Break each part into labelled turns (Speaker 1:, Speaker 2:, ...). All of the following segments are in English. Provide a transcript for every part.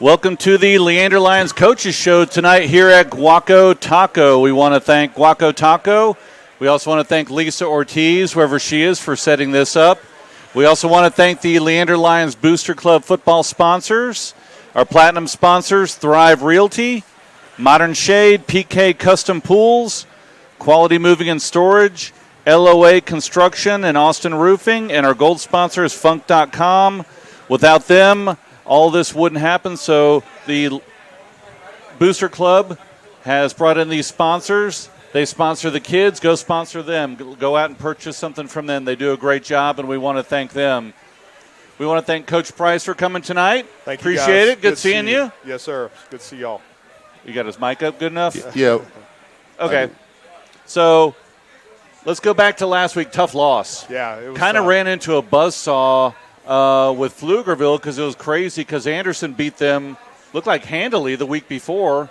Speaker 1: Welcome to the Leander Lions Coaches Show tonight here at Guaco Taco. We want to thank Guaco Taco. We also want to thank Lisa Ortiz, wherever she is, for setting this up. We also want to thank the Leander Lions Booster Club football sponsors, our platinum sponsors, Thrive Realty, Modern Shade, PK Custom Pools, Quality Moving and Storage, LOA Construction, and Austin Roofing, and our gold sponsor is Funk.com. Without them, all this wouldn't happen, so the Booster Club has brought in these sponsors. They sponsor the kids. Go sponsor them. Go out and purchase something from them. They do a great job, and we want to thank them. We want to thank Coach Price for coming tonight.
Speaker 2: Thank you,
Speaker 1: Appreciate
Speaker 2: guys.
Speaker 1: it. Good seeing you.
Speaker 2: Yes, sir. Good to see y'all.
Speaker 1: You got his mic up good enough?
Speaker 3: Yeah.
Speaker 1: Okay. So let's go back to last week. Tough loss.
Speaker 2: Yeah, it was
Speaker 1: kind of ran into a buzzsaw with Pflugerville because it was crazy because Anderson beat them, looked like handily the week before.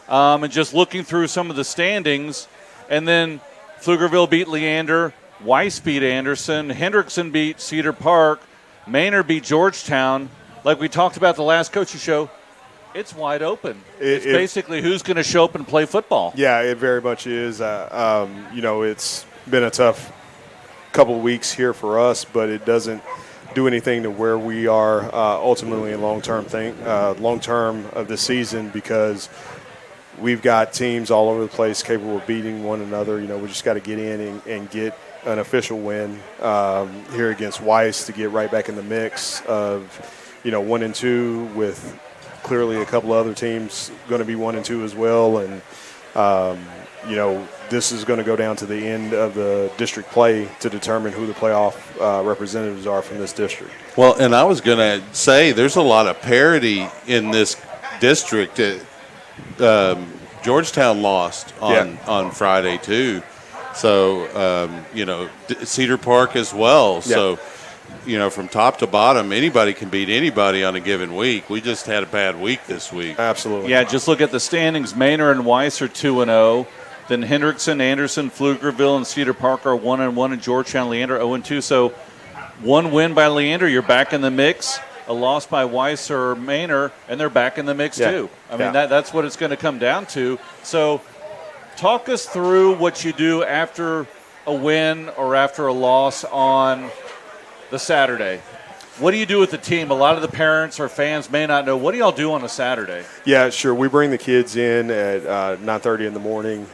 Speaker 1: And just looking through some of the standings, and then Pflugerville beat Leander, Weiss beat Anderson, Hendrickson beat Cedar Park, Manor beat Georgetown. Like we talked about the last coaching show, it's wide open. It's basically who's going to show up and play football.
Speaker 2: Yeah, it very much is. It's been a tough couple of weeks here for us, but it doesn't do anything to where we are ultimately in long-term of the season, because we've got teams all over the place capable of beating one another. We just got to get in and get an official win here against Weiss to get right back in the mix of, 1-2, with clearly a couple of other teams going to be 1-2 as well. And, this is going to go down to the end of the district play to determine who the playoff representatives are from this district.
Speaker 3: Well, and I was going to say there's a lot of parity in this district. Georgetown lost on Friday too, so Cedar Park as well. Yeah. So from top to bottom, anybody can beat anybody on a given week. We just had a bad week this week.
Speaker 2: Absolutely.
Speaker 1: Yeah, just look at the standings. Manor and Weiss are 2-0. Then Hendrickson, Anderson, Pflugerville, and Cedar Park are 1-1, and Georgetown, Leander 0-2. So one win by Leander, you're back in the mix. A loss by Weiss or Manor, and they're back in the mix too. I mean, that's what it's going to come down to. So talk us through what you do after a win or after a loss on the Saturday. What do you do with the team? A lot of the parents or fans may not know. What do y'all do on a Saturday?
Speaker 2: Yeah, sure. We bring the kids in at 9:30 in the morning.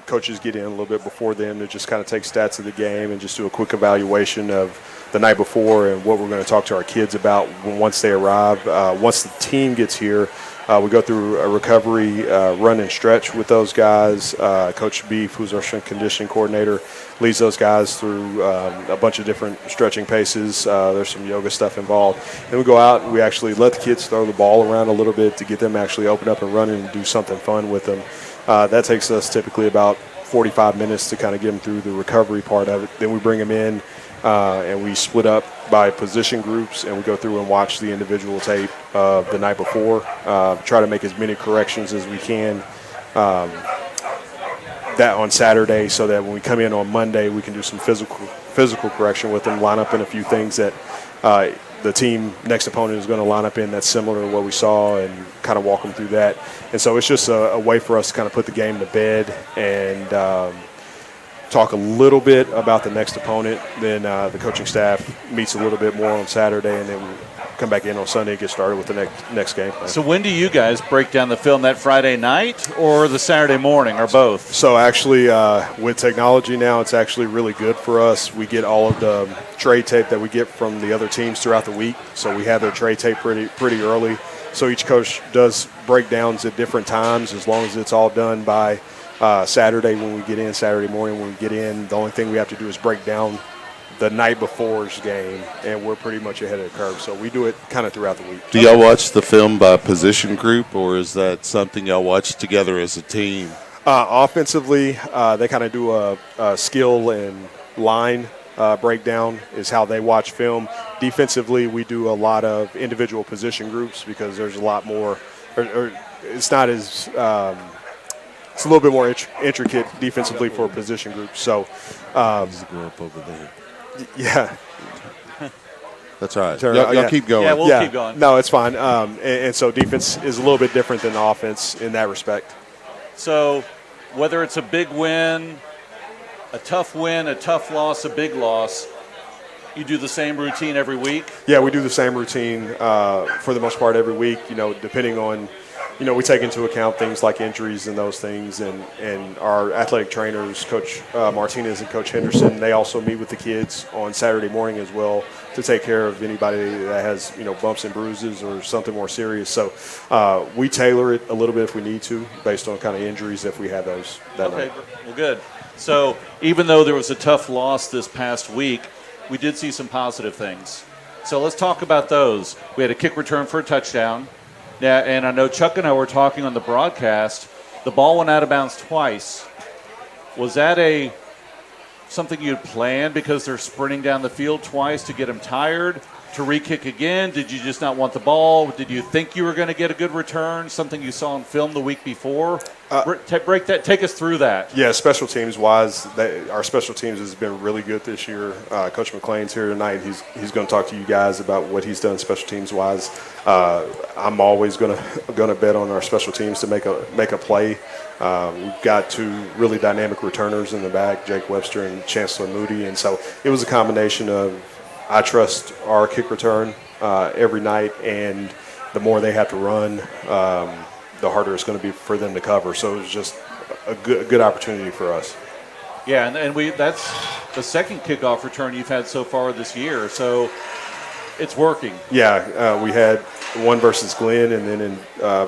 Speaker 2: Coaches get in a little bit before them to just kind of take stats of the game and just do a quick evaluation of the night before and what we're going to talk to our kids about once they arrive. Once the team gets here, we go through a recovery run and stretch with those guys. Coach Beef, who's our strength conditioning coordinator, leads those guys through a bunch of different stretching paces. There's some yoga stuff involved. Then we go out and we actually let the kids throw the ball around a little bit to get them actually open up and running and do something fun with them. That takes us typically about 45 minutes to kind of get them through the recovery part of it. Then we bring them in and we split up by position groups, and we go through and watch the individual tape the night before, try to make as many corrections as we can that on Saturday, so that when we come in on Monday, we can do some physical correction with them, line up in a few things that the team next opponent is going to line up in that's similar to what we saw, and kind of walk them through that. And so it's just a way for us to kind of put the game to bed and talk a little bit about the next opponent. Then the coaching staff meets a little bit more on Saturday, and then we come back in on Sunday and get started with the next game plan.
Speaker 1: So when do you guys break down the film, that Friday night or the Saturday morning, or both?
Speaker 2: So actually with technology now, it's actually really good for us. We get all of the trade tape that we get from the other teams throughout the week. So we have their trade tape pretty early. So each coach does breakdowns at different times, as long as it's all done by Saturday when we get in, Saturday morning when we get in. The only thing we have to do is break down the night before's game, and we're pretty much ahead of the curve. So we do it kind of throughout the week.
Speaker 3: Do y'all watch the film by position group, or is that something y'all watch together as a team?
Speaker 2: Offensively, they kind of do a skill and line breakdown is how they watch film. Defensively, we do a lot of individual position groups because there's a lot more, or it's not as it's a little bit more intricate defensively for a position group. So,
Speaker 3: Just go up over there.
Speaker 2: yeah.
Speaker 3: That's right.
Speaker 2: Turn
Speaker 3: Y'all,
Speaker 2: around,
Speaker 3: y'all
Speaker 2: yeah.
Speaker 3: keep going.
Speaker 1: Yeah, we'll keep going.
Speaker 2: No, it's fine. And so defense is a little bit different than offense in that respect.
Speaker 1: So whether it's a big win, a tough loss, a big loss, you do the same routine every week?
Speaker 2: Yeah, we do the same routine for the most part every week, depending on, we take into account things like injuries and those things. And our athletic trainers, Coach Martinez and Coach Henderson, they also meet with the kids on Saturday morning as well to take care of anybody that has, bumps and bruises or something more serious. So we tailor it a little bit if we need to based on kind of injuries if we have those that night.
Speaker 1: Well, good. So even though there was a tough loss this past week, we did see some positive things. So let's talk about those. We had a kick return for a touchdown. Yeah, and I know Chuck and I were talking on the broadcast. The ball went out of bounds twice. Was that something you'd planned because they're sprinting down the field twice to get them tired? To re-kick again? Did you just not want the ball? Did you think you were going to get a good return? Something you saw on film the week before? Take us through that.
Speaker 2: Yeah, special teams wise, our special teams has been really good this year. Coach McClain's here tonight. He's going to talk to you guys about what he's done special teams wise. I'm always going to bet on our special teams to make a play. We've got two really dynamic returners in the back, Jake Webster and Chancellor Moody, and so it was a combination of I trust our kick return every night, and the more they have to run, the harder it's going to be for them to cover. So it was just a good opportunity for us.
Speaker 1: Yeah, and that's the second kickoff return you've had so far this year, so it's working.
Speaker 2: Yeah, we had one versus Glenn, and then in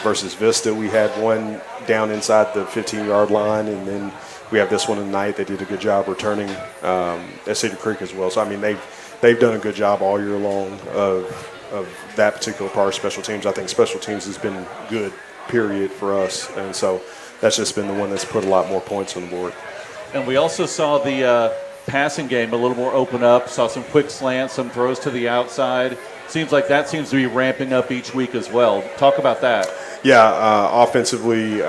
Speaker 2: versus Vista, we had one down inside the 15-yard line, and then we have this one tonight. They did a good job returning at Cedar Creek as well. So, I mean, they've done a good job all year long of that particular part of special teams. I think special teams has been good, period, for us. And so that's just been the one that's put a lot more points on the board.
Speaker 1: And we also saw the passing game a little more open up, saw some quick slants, some throws to the outside. Seems like that seems to be ramping up each week as well. Talk about that.
Speaker 2: Yeah, offensively,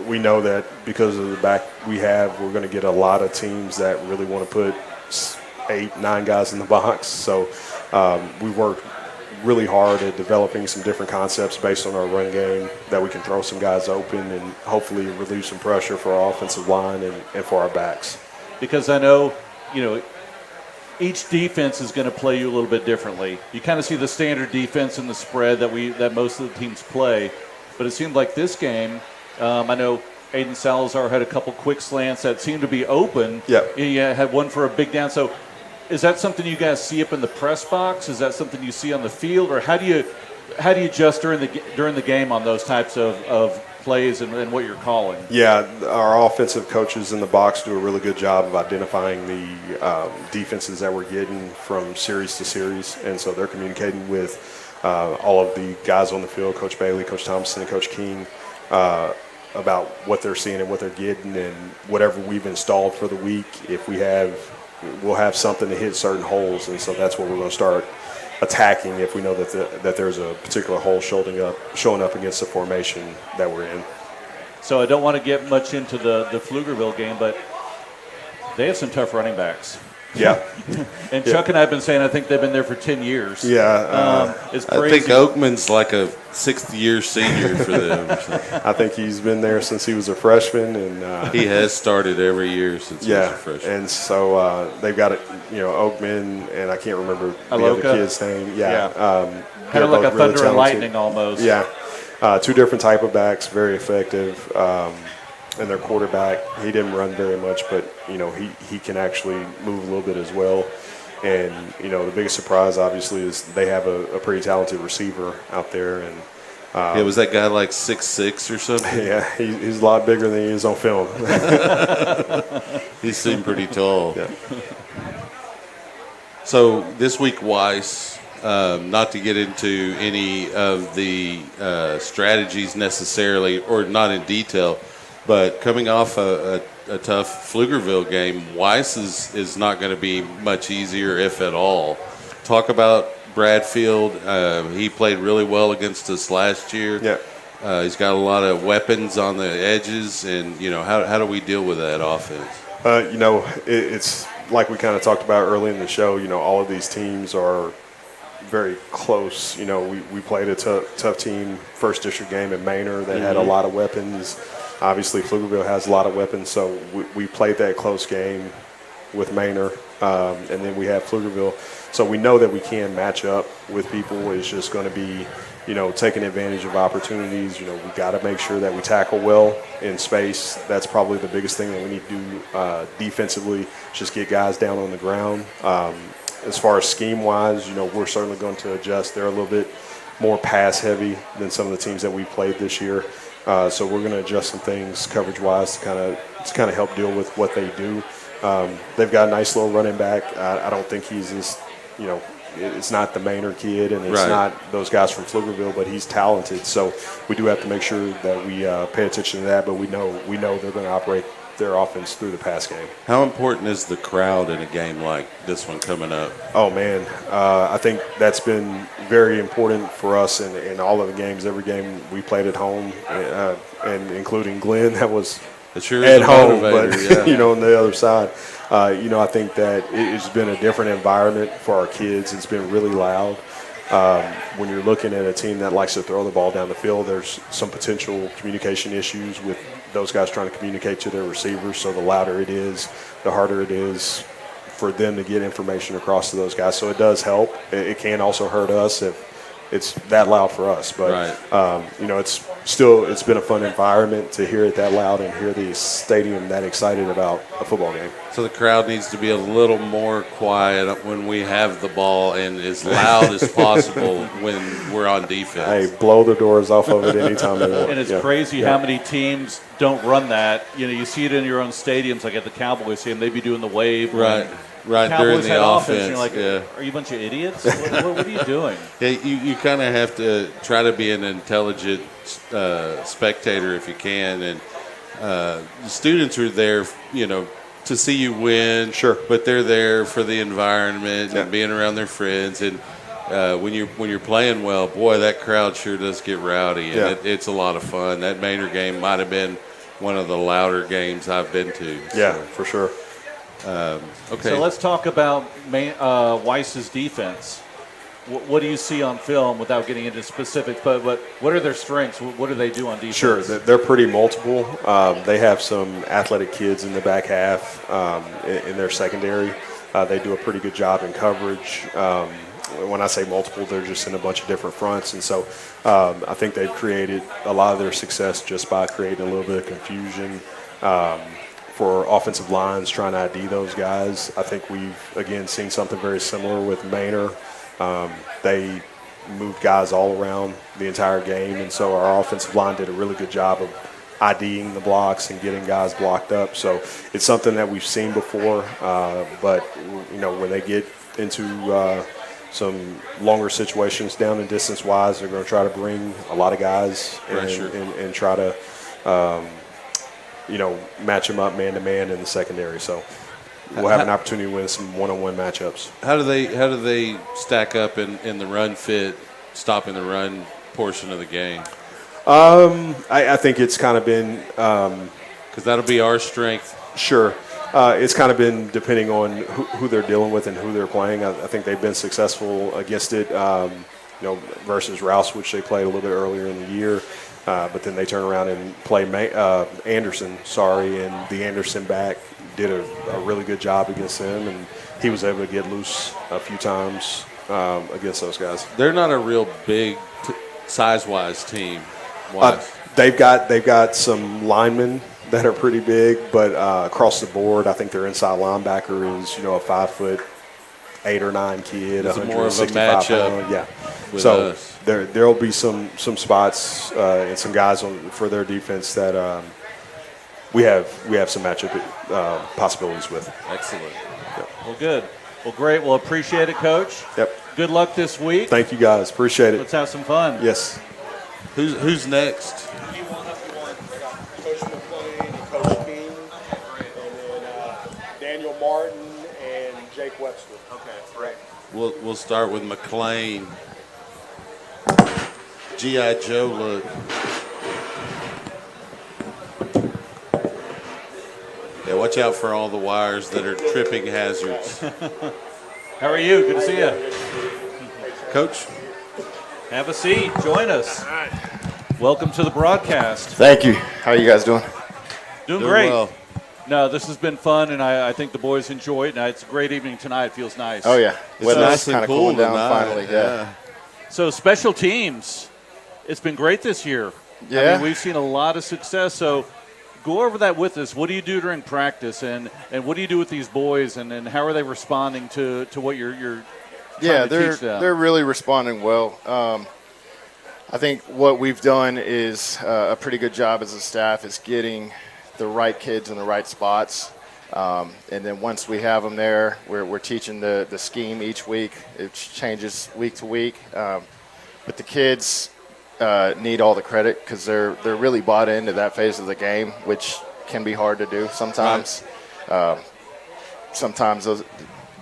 Speaker 2: we know that because of the back we have, we're going to get a lot of teams that really want to put 8-9 guys in the box. So we worked really hard at developing some different concepts based on our run game that we can throw some guys open and hopefully relieve some pressure for our offensive line and for our backs.
Speaker 1: Because I know, each defense is going to play you a little bit differently. You kind of see the standard defense and the spread that most of the teams play, but it seemed like this game, I know Aiden Salazar had a couple quick slants that seemed to be open.
Speaker 2: Yeah.
Speaker 1: He had one for a big down. So is that something you guys see up in the press box? Is that something you see on the field, or how do you adjust during the game on those types of plays and what you're calling?
Speaker 2: Yeah, our offensive coaches in the box do a really good job of identifying the defenses that we're getting from series to series, and so they're communicating with all of the guys on the field, Coach Bailey, Coach Thompson, and Coach King, about what they're seeing and what they're getting, and whatever we've installed for the week. If we'll have something to hit certain holes, and so that's what we're going to start attacking if we know that there's a particular hole showing up against the formation that we're in.
Speaker 1: So I don't want to get much into the Pflugerville game, but they have some tough running backs.
Speaker 2: Yeah.
Speaker 1: And Chuck and I have been saying I think they've been there for 10 years.
Speaker 2: Yeah.
Speaker 1: It's crazy.
Speaker 3: I think Oakman's like a sixth-year senior for them.
Speaker 2: I think he's been there since he was a freshman, and
Speaker 3: he has started every year since he was a freshman.
Speaker 2: And so they've got Oakman, and I can't remember the
Speaker 1: Aloka.
Speaker 2: other kid's name. Yeah.
Speaker 1: Kind of like a
Speaker 2: really
Speaker 1: thunder and lightning almost.
Speaker 2: Yeah. Two different type of backs, very effective. And their quarterback, he didn't run very much, but he can actually move a little bit as well. And the biggest surprise, obviously, is they have a pretty talented receiver out there. And
Speaker 3: was that guy like 6'6" or something?
Speaker 2: Yeah, he's a lot bigger than he is on film.
Speaker 3: He seemed pretty tall.
Speaker 2: Yeah.
Speaker 3: So this week, Weiss, not to get into any of the strategies necessarily, or not in detail, but coming off a tough Pflugerville game, Weiss is not going to be much easier, if at all. Talk about Bradfield. He played really well against us last year.
Speaker 2: Yeah.
Speaker 3: He's got a lot of weapons on the edges, and how do we deal with that offense?
Speaker 2: It's like we kind of talked about early in the show. All of these teams are very close. You know, we played a tough team, first district game in Manor that had a lot of weapons. Obviously, Pflugerville has a lot of weapons, so we played that close game with Manor, and then we have Pflugerville. So we know that we can match up with people. It's just going to be, you know, taking advantage of opportunities. You know, we got to make sure that we tackle well in space. That's probably the biggest thing that we need to do defensively, just get guys down on the ground. As far as scheme-wise, you know, we're certainly going to adjust. They're a little bit more pass-heavy than some of the teams that we played this year. So we're going to adjust some things coverage-wise to kind of help deal with what they do. They've got a nice little running back. I don't think he's as, you know, it's not the Maynard kid and it's not those guys from Pflugerville, but he's talented. So we do have to make sure that we pay attention to that, but we know they're going to operate their offense through the pass game.
Speaker 3: How important is the crowd in a game like this one coming up?
Speaker 2: Oh, man. I think that's been very important for us in all of the games. Every game we played at home, and including Glenn, that was at home, but, you know, on the other side. You know, I think that it's been a different environment for our kids. It's been really loud. When you're looking at a team that likes to throw the ball down the field, there's some potential communication issues with those guys trying to communicate to their receivers. So the louder it is, the harder it is for them to get information across to those guys. So it does help. It can also hurt us if it's that loud for us. But, you know, it's been a fun environment to hear it that loud and hear the stadium that excited about a football game.
Speaker 3: So the crowd needs to be a little more quiet when we have the ball and as loud as possible when we're on defense.
Speaker 2: Hey, blow the doors off of it anytime they want.
Speaker 1: And it's crazy how many teams don't run that. You know, you see it in your own stadiums, like at the Cowboys stadium, they'd be doing the wave.
Speaker 3: Right,
Speaker 1: Cowboys
Speaker 3: during the offense.
Speaker 1: And you're like, are you a bunch of idiots? What are you doing?
Speaker 3: Yeah, you kind of have to try to be an intelligent spectator if you can. And the students are there, you know, to see you win.
Speaker 2: Sure.
Speaker 3: But they're there for the environment and being around their friends. And when you're playing well, boy, that crowd sure does get rowdy. And it's a lot of fun. That Manor game might have been one of the louder games I've been to.
Speaker 2: Yeah, for sure.
Speaker 3: Okay.
Speaker 1: So let's talk about Weiss's defense. What do you see on film without getting into specifics? But what are their strengths? What do they do on defense?
Speaker 2: Sure, they're pretty multiple. They have some athletic kids in the back half in their secondary. They do a pretty good job in coverage. When I say multiple, they're just in a bunch of different fronts. And so I think they've created a lot of their success just by creating a little bit of confusion for offensive lines trying to ID those guys. I think we've, again, seen something very similar with Manor. They moved guys all around the entire game, and so our offensive line did a really good job of IDing the blocks and getting guys blocked up. So it's something that we've seen before, but, you know, when they get into some longer situations down and distance-wise, they're going to try to bring a lot of guys and try to you know, match them up man-to-man in the secondary. So we'll have an opportunity to win some one-on-one matchups.
Speaker 3: How do they stack up in the run fit, stopping the run portion of the game?
Speaker 2: I think it's kind of been
Speaker 3: because that'll be our strength.
Speaker 2: Sure. It's kind of been depending on who they're dealing with and who they're playing. I think they've been successful against it, you know, versus Rouse, which they played a little bit earlier in the year. But then they turn around and play Anderson, and the Anderson back did a really good job against them, and he was able to get loose a few times against those guys.
Speaker 3: They're not a real big size-wise team.
Speaker 2: They've got some linemen that are pretty big, but across the board, I think their inside linebacker is, you know, a 5'8" or 9" kid,
Speaker 3: it's more of a matchup.
Speaker 2: Pound. Yeah.
Speaker 3: So
Speaker 2: there'll be some spots and some guys for their defense that we have some matchup possibilities with.
Speaker 3: Excellent.
Speaker 2: Yep.
Speaker 1: Well, good. Well, great. Well, appreciate it, Coach.
Speaker 2: Yep.
Speaker 1: Good luck this week.
Speaker 2: Thank you, guys. Appreciate it.
Speaker 1: Let's have some fun.
Speaker 2: Yes.
Speaker 3: Who's next?
Speaker 4: Coach McLean and Coach King, and then Daniel Martin and Jake Webster.
Speaker 1: Okay, great.
Speaker 3: We'll start with McLean. G.I. Joe look. Yeah, watch out for all the wires that are tripping hazards.
Speaker 1: How are you? Good to see you.
Speaker 3: Coach.
Speaker 1: Have a seat. Join us. Welcome to the broadcast.
Speaker 5: Thank you. How are you guys doing?
Speaker 1: Doing great.
Speaker 3: Well.
Speaker 1: No, this has been fun, and I think the boys enjoy it. And it's a great evening tonight. It feels nice.
Speaker 5: Oh, yeah.
Speaker 3: It's
Speaker 5: Weather's
Speaker 3: nice and
Speaker 5: kind of
Speaker 3: cool
Speaker 5: cooling down
Speaker 3: tonight.
Speaker 5: finally. Yeah.
Speaker 1: So special teams, it's been great this year.
Speaker 5: Yeah.
Speaker 1: I mean, we've seen a lot of success. So go over that with us. What do you do during practice, and what do you do with these boys, and how are they responding to what you're trying to teach them?
Speaker 5: They're really responding well. I think what we've done is a pretty good job as a staff is getting the right kids in the right spots. And then once we have them there, we're teaching the scheme each week. It changes week to week. But the kids need all the credit because they're really bought into that phase of the game, which can be hard to do sometimes. Sometimes those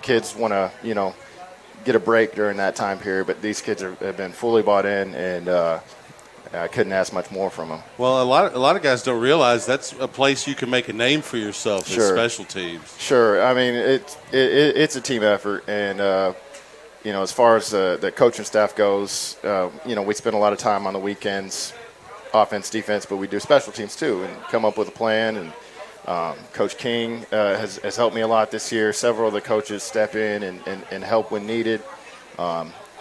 Speaker 5: kids want to, get a break during that time period, but these kids have been fully bought in, and I couldn't ask much more from them.
Speaker 3: Well, a lot of guys don't realize that's a place you can make a name for yourself in special teams.
Speaker 5: Sure. I mean, it's a team effort, and as far as the coaching staff goes, we spend a lot of time on the weekends, offense, defense, but we do special teams too, and come up with a plan. And Coach King has helped me a lot this year. Several of the coaches step in and help when needed.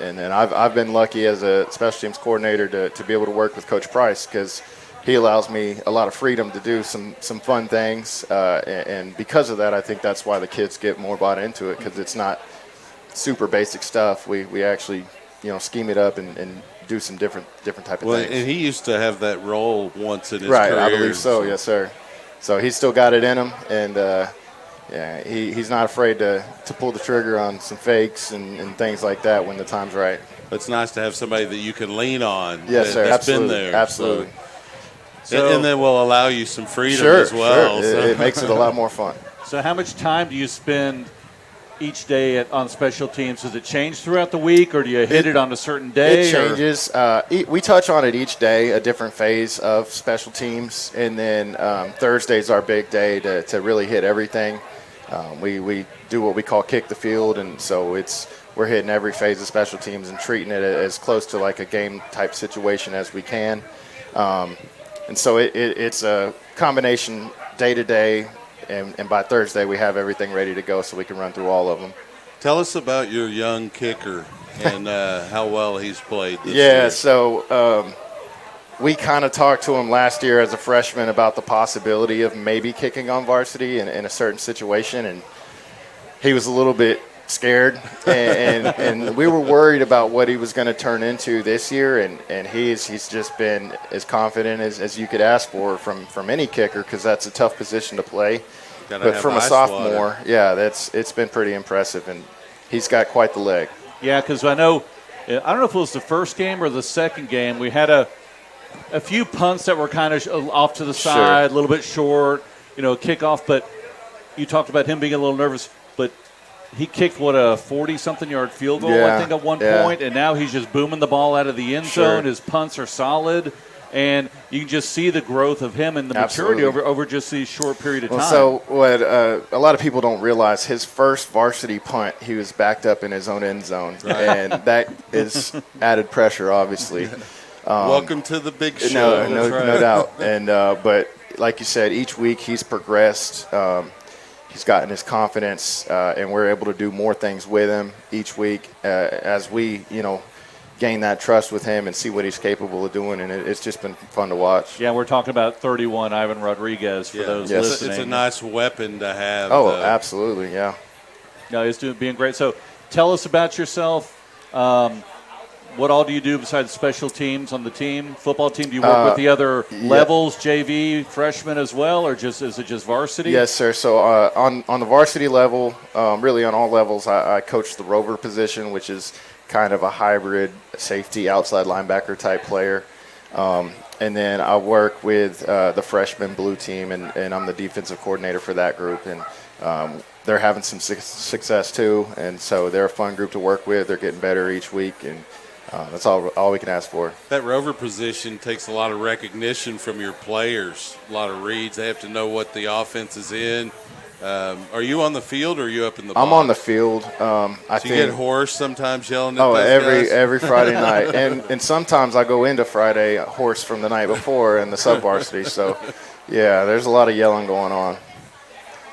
Speaker 5: And then I've been lucky as a special teams coordinator to be able to work with Coach Price because he allows me a lot of freedom to do some fun things. And because of that, I think that's why the kids get more bought into it because it's not super basic stuff. We actually, scheme it up and do some different type of things.
Speaker 3: And he used to have that role once in his
Speaker 5: right,
Speaker 3: career.
Speaker 5: I believe so. Yes, sir. So he's still got it in him, and he's not afraid to pull the trigger on some fakes and things like that when the time's right.
Speaker 3: It's nice to have somebody that you can lean on.
Speaker 5: Yes, sir.
Speaker 3: That's
Speaker 5: Absolutely.
Speaker 3: been there.
Speaker 5: Absolutely.
Speaker 3: And then will allow you some freedom
Speaker 5: Sure,
Speaker 3: as well.
Speaker 5: Sure.
Speaker 3: So.
Speaker 5: It makes it a lot more fun.
Speaker 1: So how much time do you spend each day on special teams? Does it change throughout the week, or do you hit it on a certain day?
Speaker 5: It changes. We touch on it each day, a different phase of special teams, and then Thursday's our big day to really hit everything. We do what we call kick the field, and so we're hitting every phase of special teams and treating it as close to like a game type situation as we can. And so it's a combination day to day. And by Thursday, we have everything ready to go so we can run through all of them.
Speaker 3: Tell us about your young kicker and how well he's played this
Speaker 5: year.
Speaker 3: year.
Speaker 5: So we kind of talked to him last year as a freshman about the possibility of maybe kicking on varsity in a certain situation, and he was a little bit scared. And we were worried about what he was going to turn into this year, and he's just been as confident as you could ask for from any kicker because that's a tough position to play. But from a sophomore, it's been pretty impressive, and he's got quite the leg.
Speaker 1: Yeah, because I don't know if it was the first game or the second game. We had a few punts that were kind of off to the side, a little bit short, kickoff. But you talked about him being a little nervous, but he kicked, a 40-something yard field goal, I think, at one point, and now he's just booming the ball out of the end zone. His punts are solid, and you can just see the growth of him and the maturity over just these short period of time.
Speaker 5: So what a lot of people don't realize, his first varsity punt, he was backed up in his own end zone, and that is added pressure, obviously.
Speaker 3: Welcome to the big show.
Speaker 5: No doubt. And but like you said, each week he's progressed. He's gotten his confidence, and we're able to do more things with him each week as we, gain that trust with him and see what he's capable of doing. And it's just been fun to watch.
Speaker 1: Yeah, we're talking about 31, Ivan Rodriguez, for those listening.
Speaker 3: It's a nice weapon to have.
Speaker 5: Oh, absolutely, yeah.
Speaker 1: No, he's being great. So tell us about yourself. What all do you do besides special teams on the team, football team? Do you work with the other levels, JV, freshmen as well, or is it just varsity?
Speaker 5: Yes, sir. So on the varsity level, really on all levels, I coach the rover position, which is kind of a hybrid safety outside linebacker type player. And then I work with the freshman blue team, and I'm the defensive coordinator for that group. And they're having some success too, and so they're a fun group to work with. They're getting better each week, and that's all we can ask for.
Speaker 3: That rover position takes a lot of recognition from your players, a lot of reads. They have to know what the offense is in. Are you on the field or are you up in the
Speaker 5: I'm
Speaker 3: box?
Speaker 5: on the field. I
Speaker 3: You
Speaker 5: think
Speaker 3: get hoarse sometimes yelling at
Speaker 5: Oh,
Speaker 3: those guys?
Speaker 5: every Friday night, and sometimes I go into Friday hoarse from the night before in the sub-varsity. So, yeah, there's a lot of yelling going on.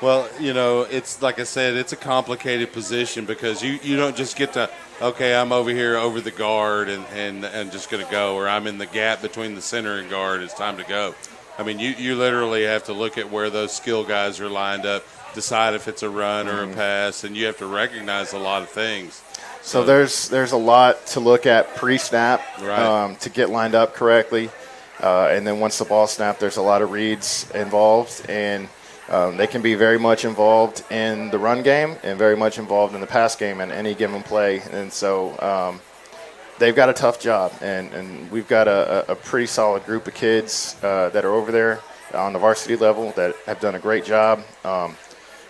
Speaker 3: Well, it's like I said, it's a complicated position because you don't just get to, okay, I'm over here over the guard and just going to go, or I'm in the gap between the center and guard. It's time to go. I mean, you literally have to look at where those skill guys are lined up, decide if it's a run or a pass, and you have to recognize a lot of things.
Speaker 5: So there's a lot to look at pre-snap
Speaker 3: Right.
Speaker 5: to get lined up correctly, and then once the ball snapped, there's a lot of reads involved, and they can be very much involved in the run game and very much involved in the pass game in any given play. And so they've got a tough job, and we've got a pretty solid group of kids that are over there on the varsity level that have done a great job.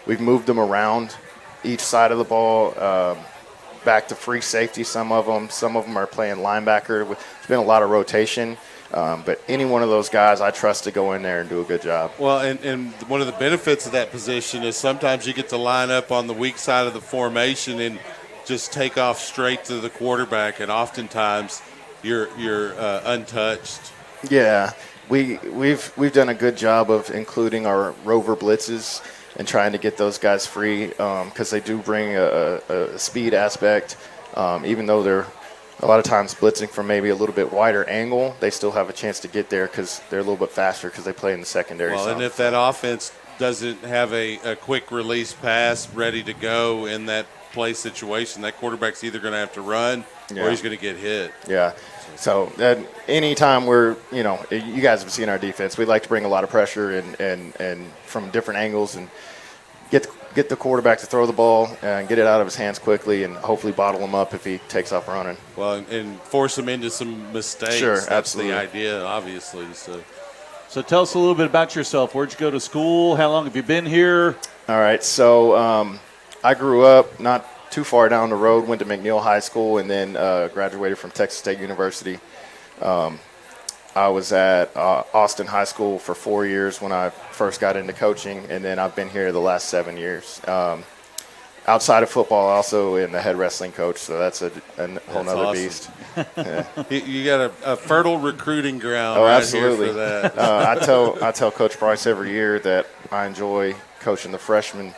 Speaker 5: We've moved them around each side of the ball, back to free safety, some of them are playing linebacker. There's been a lot of rotation. But any one of those guys, I trust to go in there and do a good job.
Speaker 3: Well, and one of the benefits of that position is sometimes you get to line up on the weak side of the formation and just take off straight to the quarterback, and oftentimes you're untouched.
Speaker 5: Yeah, we've done a good job of including our rover blitzes and trying to get those guys free because they do bring a speed aspect, even though they're a lot of times blitzing from maybe a little bit wider angle, they still have a chance to get there because they're a little bit faster because they play in the secondary
Speaker 3: Well,
Speaker 5: zone.
Speaker 3: and if that offense doesn't have a quick release pass ready to go in that play situation, that quarterback's either going to have to run or he's going to get hit.
Speaker 5: Yeah. So anytime you guys have seen our defense, we like to bring a lot of pressure and from different angles and get the quarterback to throw the ball and get it out of his hands quickly and hopefully bottle him up if he takes off running.
Speaker 3: Well, and force him into some mistakes.
Speaker 5: Sure,
Speaker 3: That's
Speaker 5: absolutely.
Speaker 3: the idea, obviously.
Speaker 1: So tell us a little bit about yourself. Where'd you go to school? How long have you been here?
Speaker 5: All right. So I grew up not too far down the road, went to McNeil High School, and then graduated from Texas State University. I was at Austin High School for 4 years when I first got into coaching, and then I've been here the last 7 years. Outside of football, also in the head wrestling coach, so that's a whole nother
Speaker 3: awesome.
Speaker 5: beast. Yeah.
Speaker 3: You got a fertile recruiting ground
Speaker 5: Oh,
Speaker 3: right
Speaker 5: absolutely.
Speaker 3: here for that.
Speaker 5: I tell Coach Bryce every year that I enjoy coaching the freshmen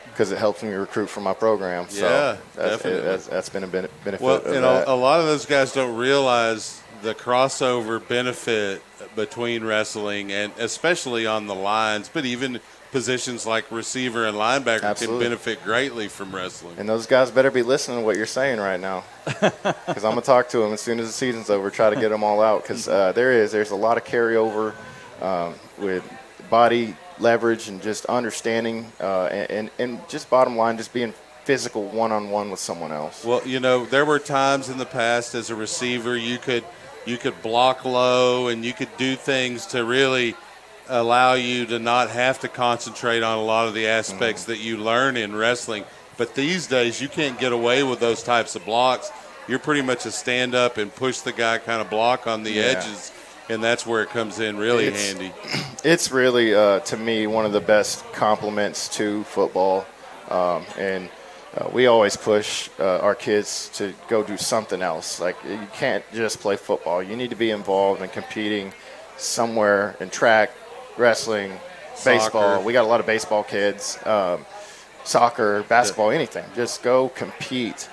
Speaker 5: because it helps me recruit for my program. So
Speaker 3: Yeah, definitely.
Speaker 5: that's been a benefit
Speaker 3: Well,
Speaker 5: of
Speaker 3: and
Speaker 5: that.
Speaker 3: a lot of those guys don't realize the crossover benefit between wrestling and especially on the lines, but even positions like receiver and linebacker
Speaker 5: Absolutely.
Speaker 3: can benefit greatly from wrestling.
Speaker 5: And those guys better be listening to what you're saying right now, because I'm gonna talk to them as soon as the season's over. Try to get them all out because there's a lot of carryover with body leverage and just understanding and just bottom line, just being physical one-on-one with someone else.
Speaker 3: Well, there were times in the past as a receiver you could block low and you could do things to really allow you to not have to concentrate on a lot of the aspects that you learn in wrestling. But these days you can't get away with those types of blocks. You're pretty much a stand up and push the guy kind of block on the edges, and that's where it comes in really handy.
Speaker 5: It's really, to me, one of the best complements to football. And we always push our kids to go do something else. Like, you can't just play football. You need to be involved in competing somewhere in track, wrestling, baseball.
Speaker 3: Soccer.
Speaker 5: We got a lot of baseball kids, soccer, basketball, anything. Just go compete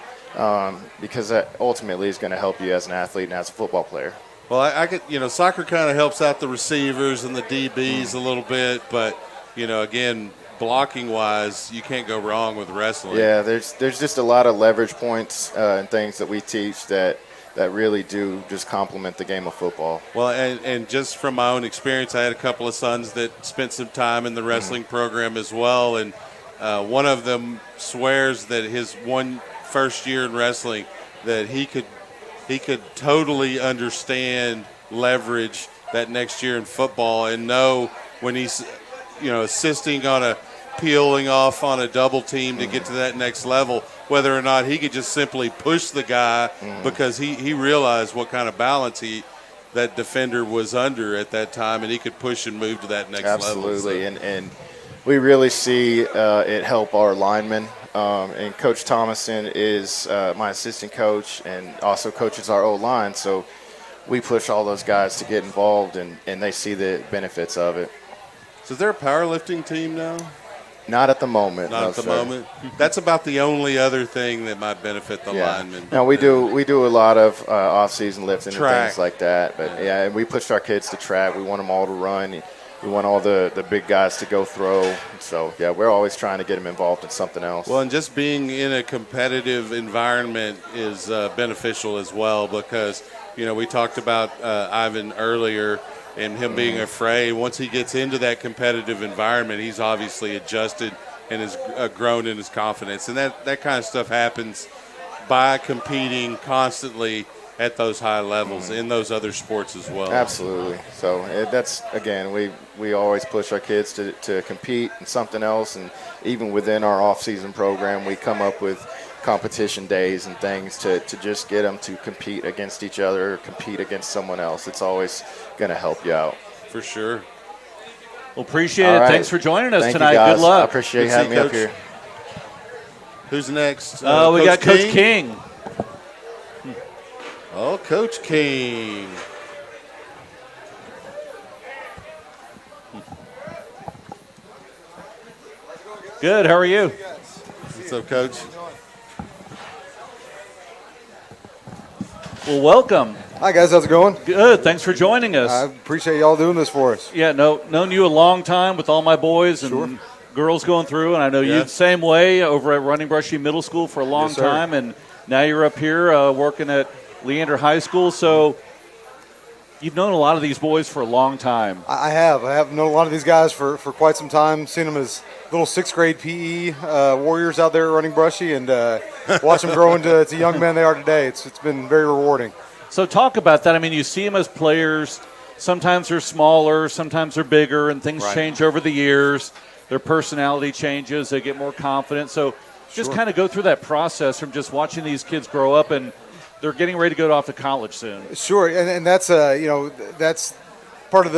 Speaker 5: because that ultimately is going to help you as an athlete and as a football player.
Speaker 3: Well, I could, soccer kind of helps out the receivers and the DBs a little bit, but, again, blocking-wise, you can't go wrong with wrestling.
Speaker 5: Yeah, there's just a lot of leverage points and things that we teach that really do just complement the game of football.
Speaker 3: Well, and just from my own experience, I had a couple of sons that spent some time in the wrestling program as well, and one of them swears that his first year in wrestling that he could totally understand leverage that next year in football and know when he's assisting on a peeling off on a double team to get to that next level, whether or not he could just simply push the guy because he realized what kind of balance that defender was under at that time, and he could push and move to that next level.
Speaker 5: Absolutely,
Speaker 3: So.
Speaker 5: and we really see it help our linemen. And Coach Thomason is my assistant coach and also coaches our O-line. So we push all those guys to get involved, and they see the benefits of it.
Speaker 3: So is there a powerlifting team now?
Speaker 5: Not at the moment.
Speaker 3: Not at the moment. That's about the only other thing that might benefit the linemen.
Speaker 5: No, we do a lot of off-season lifting
Speaker 3: Track.
Speaker 5: and things like that. But yeah, we push our kids to track. We want them all to run. We want all the big guys to go throw. So yeah, we're always trying to get them involved in something else.
Speaker 3: Well, and just being in a competitive environment is beneficial as well, because we talked about Ivan earlier. And him being afraid, once he gets into that competitive environment, he's obviously adjusted and has grown in his confidence. And that kind of stuff happens by competing constantly at those high levels in those other sports as well.
Speaker 5: Absolutely. So that's, again, we always push our kids to compete in something else. And even within our off-season program, we come up with competition days and things to just get them to compete against each other or compete against someone else. It's always going to help you out.
Speaker 3: For sure.
Speaker 1: Well, appreciate it.
Speaker 5: Right.
Speaker 1: Thanks for joining us
Speaker 5: Thank
Speaker 1: tonight.
Speaker 5: You guys.
Speaker 1: Good luck.
Speaker 5: I appreciate you having me up here.
Speaker 3: Who's next?
Speaker 1: We got Coach King.
Speaker 3: Oh, Coach King.
Speaker 1: Good. How are you?
Speaker 3: What's up, Coach?
Speaker 1: Well, welcome.
Speaker 6: Hi, guys. How's it going?
Speaker 1: Good. Thanks for joining us.
Speaker 6: I appreciate y'all doing this for us.
Speaker 1: Yeah, known you a long time with all my boys and girls going through, and I know you the same way over at Running Brushy Middle School for a long time, and now you're up here working at Leander High School. So you've known a lot of these boys for a long time.
Speaker 6: I have known a lot of these guys for quite some time. Seen them as little sixth grade PE warriors out there running Brushy, and watch them grow into young men they are today. It's been very rewarding.
Speaker 1: So talk about that. I mean, you see them as players. Sometimes they're smaller, sometimes they're bigger, and things change over the years. Their personality changes. They get more confident. So just kind of go through that process from just watching these kids grow up, and they're getting ready to go off to college soon.
Speaker 6: Sure, and that's that's part of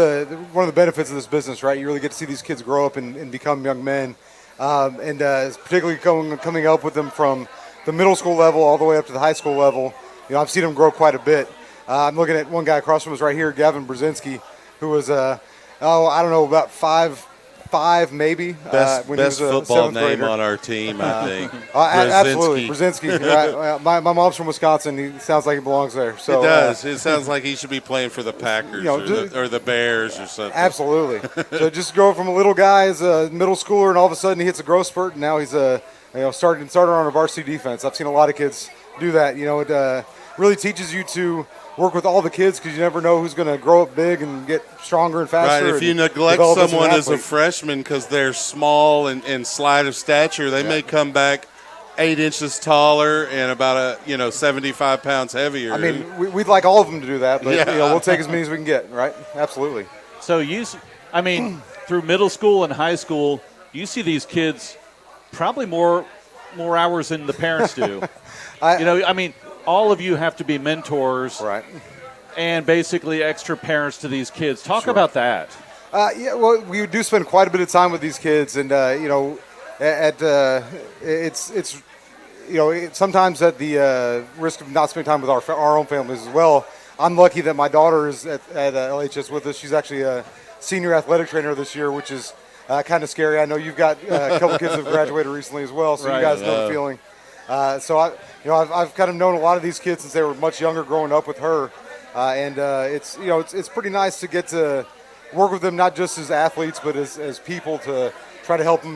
Speaker 6: one of the benefits of this business, right? You really get to see these kids grow up and become young men, and particularly coming up with them from the middle school level all the way up to the high school level. I've seen them grow quite a bit. I'm looking at one guy across from us right here, Gavin Brzezinski, who was I don't know, about 5'5" maybe.
Speaker 3: Best
Speaker 6: when he was a
Speaker 3: football name
Speaker 6: grader.
Speaker 3: on our team, I think.
Speaker 6: Absolutely, Brzezinski. My mom's from Wisconsin. He sounds like he belongs there. So
Speaker 3: it does. It sounds like he should be playing for the Packers or the Bears or something.
Speaker 6: Absolutely. So just go from a little guy as a middle schooler, and all of a sudden he hits a growth spurt, and now he's starting on a varsity defense. I've seen a lot of kids do that. It really teaches you to work with all the kids, because you never know who's going to grow up big and get stronger and faster.
Speaker 3: Right. If you neglect someone as a freshman because they're small and slight of stature, they may come back 8 inches taller and about 75 pounds heavier.
Speaker 6: I mean, we'd like all of them to do that, but we'll take as many as we can get. Right? Absolutely.
Speaker 1: So through middle school and high school, you see these kids probably more hours than the parents do. All of you have to be mentors,
Speaker 6: right?
Speaker 1: And basically extra parents to these kids. Talk about that.
Speaker 6: Well, we do spend quite a bit of time with these kids, and sometimes at the risk of not spending time with our own families as well. I'm lucky that my daughter is at LHS with us. She's actually a senior athletic trainer this year, which is kind of scary. I know you've got a couple kids that have graduated recently as well, so you guys know the feeling. I've kind of known a lot of these kids since they were much younger, growing up with her, and it's pretty nice to get to work with them, not just as athletes but as people, to try to help them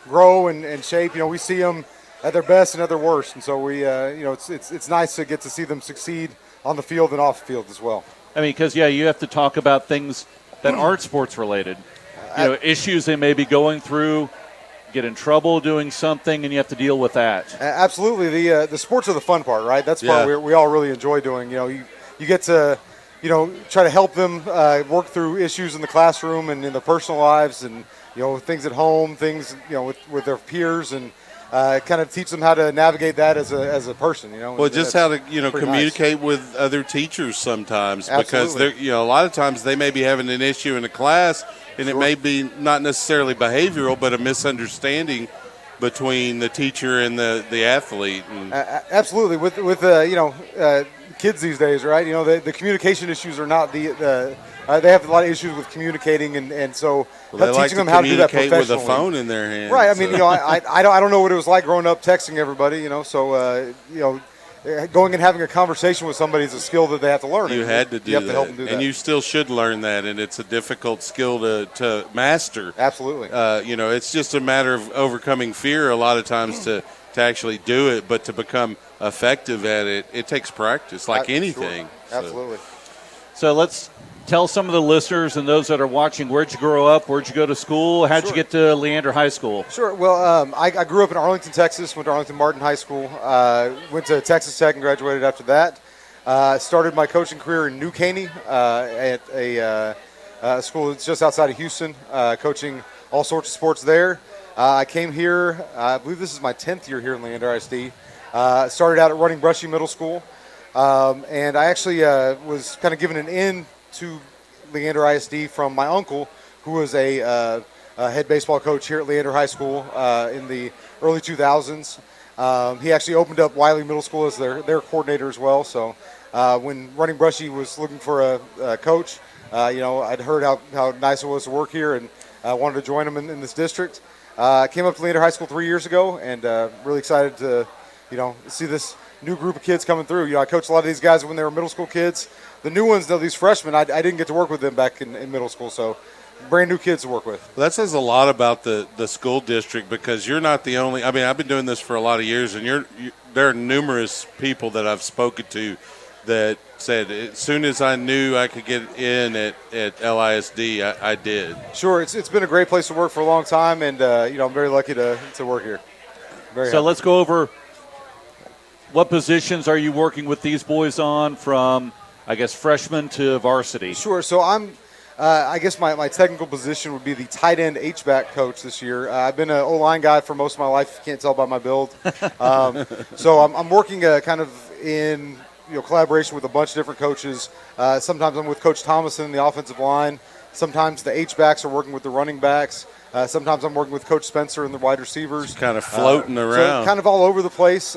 Speaker 6: grow and shape. We see them at their best and at their worst, and so it's nice to get to see them succeed on the field and off the field as well. I mean,
Speaker 1: because you have to talk about things that aren't sports related, issues they may be going through. Get in trouble doing something, and you have to deal with that.
Speaker 6: Absolutely. The sports are the fun part, right? That's the part we all really enjoy doing. You get to try to help them work through issues in the classroom and in their personal lives, and things at home, things with their peers, and kind of teach them how to navigate that as a person.
Speaker 3: Well, just how to communicate with other teachers sometimes. Absolutely. Because a lot of times they may be having an issue in a class, and it may be not necessarily behavioral, but a misunderstanding between the teacher and the athlete. And
Speaker 6: absolutely, with kids these days, right? The communication issues are not they have a lot of issues with communicating, and so
Speaker 3: they like
Speaker 6: teaching them how to do that professionally
Speaker 3: with a phone in their hand.
Speaker 6: Right. I mean, I don't know what it was like growing up texting everybody. So going and having a conversation with somebody is a skill that they have to learn.
Speaker 3: You had to do
Speaker 6: you have
Speaker 3: that.
Speaker 6: to help them do that.
Speaker 3: And you still should learn that, and it's a difficult skill to master.
Speaker 6: Absolutely.
Speaker 3: It's just a matter of overcoming fear a lot of times to actually do it, but to become effective at it, it takes practice, like anything.
Speaker 6: Sure. Absolutely.
Speaker 1: So let's tell some of the listeners and those that are watching, where'd you grow up? Where'd you go to school? How'd you get to Leander High School?
Speaker 6: Sure. Well, I grew up in Arlington, Texas, went to Arlington Martin High School, went to Texas Tech and graduated after that. Started my coaching career in New Caney at a school that's just outside of Houston, coaching all sorts of sports there. I came here, I believe this is my 10th year here in Leander ISD. Started out at Running Brushy Middle School, and I actually was kind of given an in to Leander ISD from my uncle, who was a head baseball coach here at Leander High School in the early 2000s. He actually opened up Wiley Middle School as their coordinator as well. So when Running Brushy was looking for a coach, I'd heard how nice it was to work here and wanted to join them in this district. Came up to Leander High School 3 years ago, and really excited to see this new group of kids coming through. I coached a lot of these guys when they were middle school kids. The new ones, though, these freshmen, I didn't get to work with them back in middle school, so brand new kids to work with.
Speaker 3: Well, that says a lot about the school district, because you're not the only. I mean, I've been doing this for a lot of years, and there are numerous people that I've spoken to that said as soon as I knew I could get in at LISD, I did.
Speaker 6: Sure, it's been a great place to work for a long time, and I'm very lucky to work here. Very happy.
Speaker 1: Let's go over what positions are you working with these boys on, from I guess freshman to varsity.
Speaker 6: Sure. So I'm, I guess my technical position would be the tight end H-back coach this year. I've been an O-line guy for most of my life. You can't tell by my build. So I'm working kind of in collaboration with a bunch of different coaches. Sometimes I'm with Coach Thomason in the offensive line. Sometimes the H-backs are working with the running backs. Sometimes I'm working with Coach Spencer and the wide receivers.
Speaker 3: Just kind of floating around.
Speaker 6: So kind of all over the place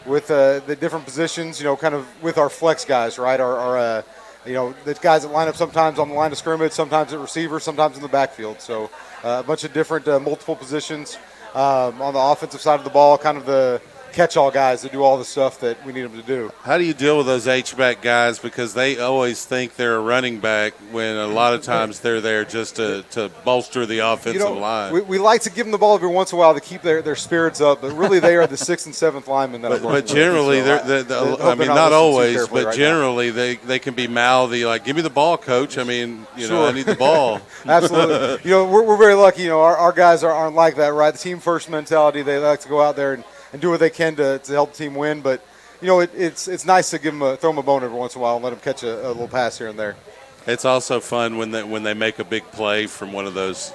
Speaker 6: with the different positions, kind of with our flex guys, right? Our the guys that line up sometimes on the line of scrimmage, sometimes at receiver, sometimes in the backfield. So a bunch of different multiple positions on the offensive side of the ball, kind of the catch-all guys that do all the stuff that we need them to do.
Speaker 3: How do you deal with those H-back guys? Because they always think they're a running back when a lot of times they're there just to bolster the offensive line.
Speaker 6: We like to give them the ball every once in a while to keep their spirits up, but really they are the 6th and 7th linemen that I'm working with.
Speaker 3: But generally,
Speaker 6: so
Speaker 3: not always, but
Speaker 6: right
Speaker 3: generally they can be mouthy, like, give me the ball, coach. I mean, I need the ball.
Speaker 6: Absolutely. We're very lucky. Our guys aren't like that, right? The team first mentality. They like to go out there and do what they can to help the team win. But, it's nice to throw them a bone every once in a while and let them catch a little pass here and there.
Speaker 3: It's also fun when they make a big play from one of those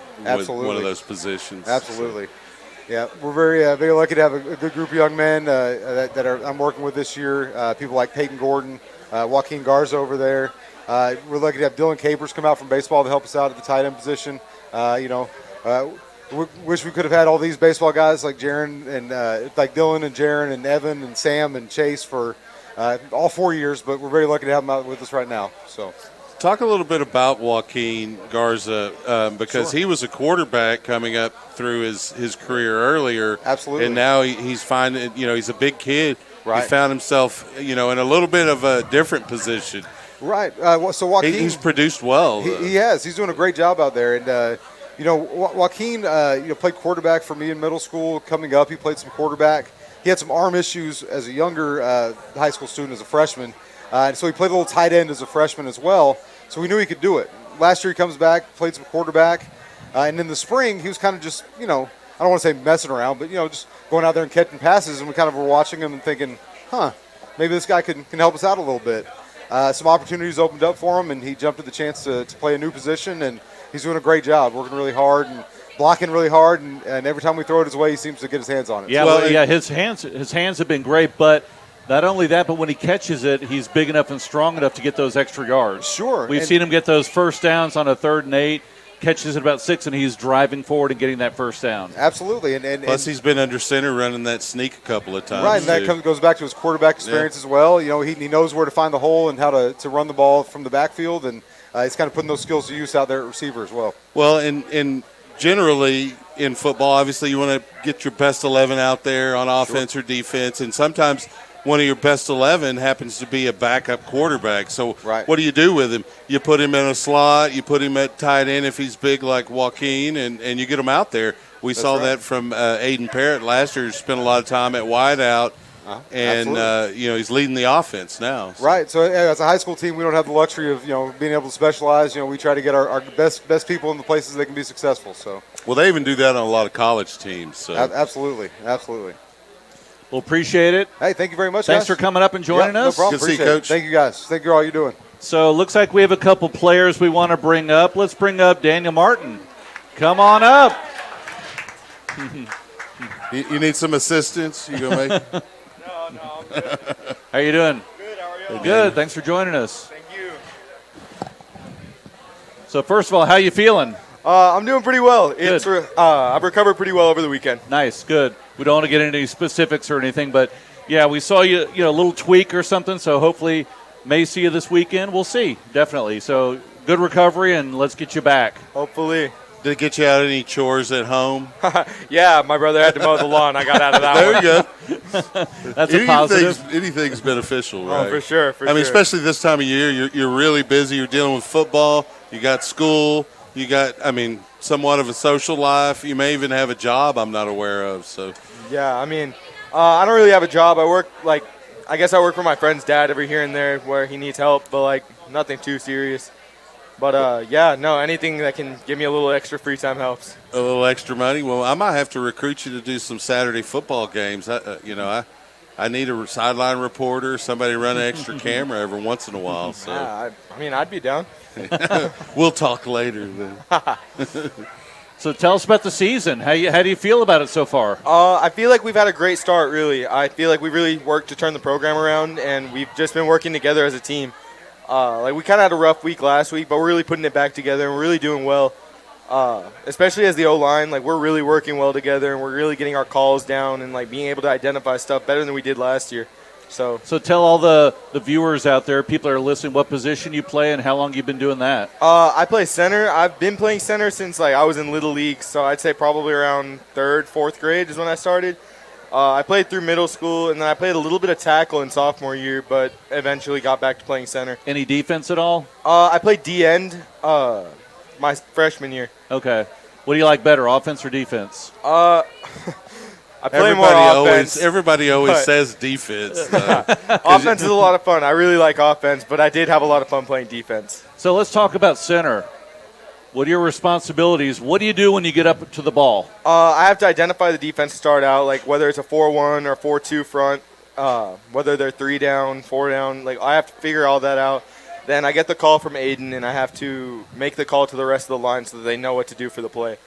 Speaker 3: positions.
Speaker 6: Absolutely. Yeah, we're very lucky to have a good group of young men that I'm working with this year. People like Peyton Gordon, Joaquin Garza over there. We're lucky to have Dylan Capers come out from baseball to help us out at the tight end position. We wish we could have had all these baseball guys like Jaron and like Dylan and Jaron and Evan and Sam and Chase for all 4 years, but we're very lucky to have them out with us right now. So,
Speaker 3: talk a little bit about Joaquin Garza because he was a quarterback coming up through his career earlier.
Speaker 6: Absolutely.
Speaker 3: And now he's finding, he's a big kid.
Speaker 6: Right.
Speaker 3: He found himself, in a little bit of a different position.
Speaker 6: Right. So Joaquin,
Speaker 3: he's produced well.
Speaker 6: He has. He's doing a great job out there, and. Joaquin, played quarterback for me in middle school. Coming up, he played some quarterback. He had some arm issues as a younger high school student, as a freshman. And so he played a little tight end as a freshman as well. So we knew he could do it. Last year he comes back, played some quarterback. And in the spring, he was kind of just, I don't want to say messing around, but, just going out there and catching passes. And we kind of were watching him and thinking, maybe this guy can help us out a little bit. Some opportunities opened up for him, and he jumped at the chance to play a new position. And he's doing a great job, working really hard and blocking really hard, and every time we throw it his way, he seems to get his hands on it.
Speaker 1: Yeah, his hands have been great, but not only that, but when he catches it, he's big enough and strong enough to get those extra yards.
Speaker 6: Sure.
Speaker 1: We've seen him get those first downs on a 3rd and 8, catches it about 6, and he's driving forward and getting that first down.
Speaker 6: Absolutely. And
Speaker 3: Plus, he's been under center running that sneak a couple of times.
Speaker 6: Right, and that goes back to his quarterback experience as well. You know, he knows where to find the hole and how to run the ball from the backfield, and he's kind of putting those skills to use out there at receiver as well.
Speaker 3: Well, and generally in football, obviously you want to get your best 11 out there on offense or defense, and sometimes one of your best 11 happens to be a backup quarterback. So what do you do with him? You put him in a slot, you put him at tight end if he's big like Joaquin, and you get him out there. We saw that from Aiden Parrott last year. He spent a lot of time at wideout, and he's leading the offense now. So.
Speaker 6: Right. So as a high school team, we don't have the luxury of being able to specialize. We try to get our best people in the places they can be successful. So.
Speaker 3: Well, they even do that on a lot of college teams. So.
Speaker 6: Absolutely.
Speaker 1: Well, appreciate it.
Speaker 6: Hey, thank you very much,
Speaker 1: Thanks
Speaker 6: guys.
Speaker 1: for coming up and joining us.
Speaker 6: No problem.
Speaker 3: Good to see you,
Speaker 6: Appreciate
Speaker 3: Coach.
Speaker 6: it. Thank you, guys. Thank you for all you're doing.
Speaker 1: So it looks like we have a couple players we want to bring up. Let's bring up Daniel Martin. Come on up.
Speaker 3: You need some assistance? You gonna make?
Speaker 4: No, I'm good.
Speaker 1: How you doing?
Speaker 4: Good, how are you?
Speaker 1: Good. Thanks for joining us.
Speaker 4: Thank you.
Speaker 1: So first of all, how you feeling?
Speaker 4: I'm doing pretty well.
Speaker 1: Good.
Speaker 4: I've recovered pretty well over the weekend.
Speaker 1: Nice. Good. We don't want to get into any specifics or anything, but yeah, we saw you, a little tweak or something. So hopefully, may see you this weekend. We'll see. Definitely. So good recovery, and let's get you back.
Speaker 4: Hopefully.
Speaker 3: Did it get you out any chores at home?
Speaker 4: Yeah, my brother had to mow the lawn. I got out of that
Speaker 3: There
Speaker 4: one.
Speaker 3: you go.
Speaker 1: That's a positive.
Speaker 3: Anything's beneficial, right?
Speaker 4: Oh, for sure.
Speaker 3: I mean, especially this time of year, you're really busy. You're dealing with football. You got school. You got, somewhat of a social life. You may even have a job I'm not aware of. So.
Speaker 4: Yeah, I don't really have a job. I work, I guess I work for my friend's dad every here and there where he needs help, but, nothing too serious. But, anything that can give me a little extra free time helps.
Speaker 3: A little extra money? Well, I might have to recruit you to do some Saturday football games. I need a sideline reporter, somebody run an extra camera every once in a while. So.
Speaker 4: Yeah, I'd be down.
Speaker 3: We'll talk later then.
Speaker 1: So tell us about the season. How do you feel about it so far?
Speaker 4: I feel like we've had a great start, really. I feel like we really worked to turn the program around, and we've just been working together as a team. We kind of had a rough week last week, but we're really putting it back together, and we're really doing well. Especially as the O-line, we're really working well together, and we're really getting our calls down and being able to identify stuff better than we did last year. So
Speaker 1: tell all the viewers out there, people that are listening, what position you play and how long you've been doing that.
Speaker 4: I play center. I've been playing center since I was in Little League, so I'd say probably around 3rd, 4th grade is when I started. I played through middle school, and then I played a little bit of tackle in sophomore year, but eventually got back to playing center.
Speaker 1: Any defense at all?
Speaker 4: I played D-end my freshman year.
Speaker 1: Okay. What do you like better, offense or defense?
Speaker 4: I play more offense.
Speaker 3: Everybody always says defense.
Speaker 4: Offense is a lot of fun. I really like offense, but I did have a lot of fun playing defense.
Speaker 1: So let's talk about center. What are your responsibilities? What do you do when you get up to the ball?
Speaker 4: I have to identify the defense to start out, whether it's a 4-1 or 4-2 front, whether they're 3 down, 4 down. I have to figure all that out. Then I get the call from Aiden, and I have to make the call to the rest of the line so that they know what to do for the play.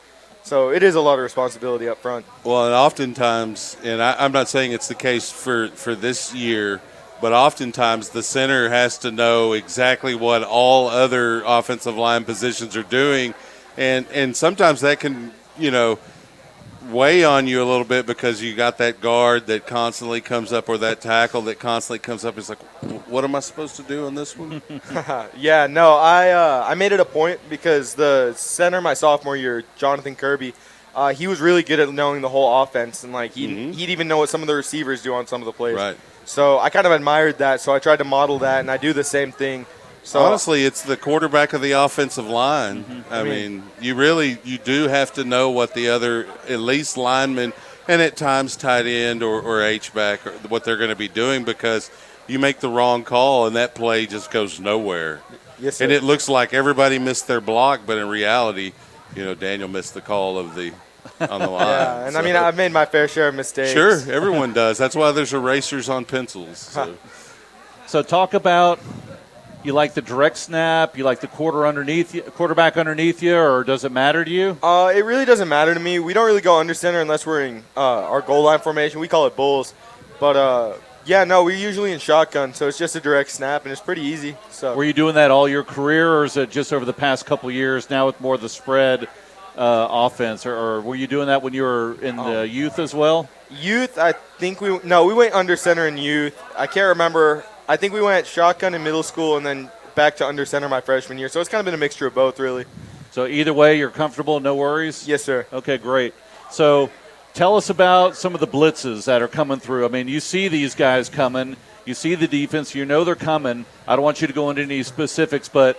Speaker 4: So it is a lot of responsibility up front.
Speaker 3: Well, and oftentimes, and I'm not saying it's the case for this year, but oftentimes the center has to know exactly what all other offensive line positions are doing. And sometimes that can, weigh on you a little bit because you got that guard that constantly comes up or that tackle that constantly comes up. It's like, what am I supposed to do on this one?
Speaker 4: Yeah, no, I made it a point because the center my sophomore year, Jonathan Kirby, he was really good at knowing the whole offense, and he'd even know what some of the receivers do on some of the plays.
Speaker 3: Right.
Speaker 4: So I kind of admired that, so I tried to model that, and I do the same thing. So
Speaker 3: honestly, it's the quarterback of the offensive line.
Speaker 4: Mm-hmm.
Speaker 3: I mean, you do have to know what the other, at least linemen, and at times tight end or H-back, what they're going to be doing, because you make the wrong call and that play just goes nowhere.
Speaker 4: Yes, sir.
Speaker 3: And it looks like everybody missed their block, but in reality, Daniel missed the call on the line.
Speaker 4: Yeah, and I've made my fair share of mistakes.
Speaker 3: Sure, everyone does. That's why there's erasers on pencils.
Speaker 1: So talk about, you like the direct snap, you like the quarterback underneath you, or does it matter to you?
Speaker 4: It really doesn't matter to me. We don't really go under center unless we're in our goal line formation. We call it bulls. But Yeah, no, we're usually in shotgun, so it's just a direct snap, and it's pretty easy. So
Speaker 1: Were you doing that all your career, or is it just over the past couple years now with more of the spread offense, or were you doing that when you were in the youth as well?
Speaker 4: Youth, I think we went under center in youth. I can't remember. I think we went shotgun in middle school and then back to under center my freshman year. So it's kind of been a mixture of both, really.
Speaker 1: So either way, you're comfortable, no worries?
Speaker 4: Yes, sir.
Speaker 1: Okay, great. So tell us about some of the blitzes that are coming through. I mean, you see these guys coming. You see the defense. You know they're coming. I don't want you to go into any specifics, but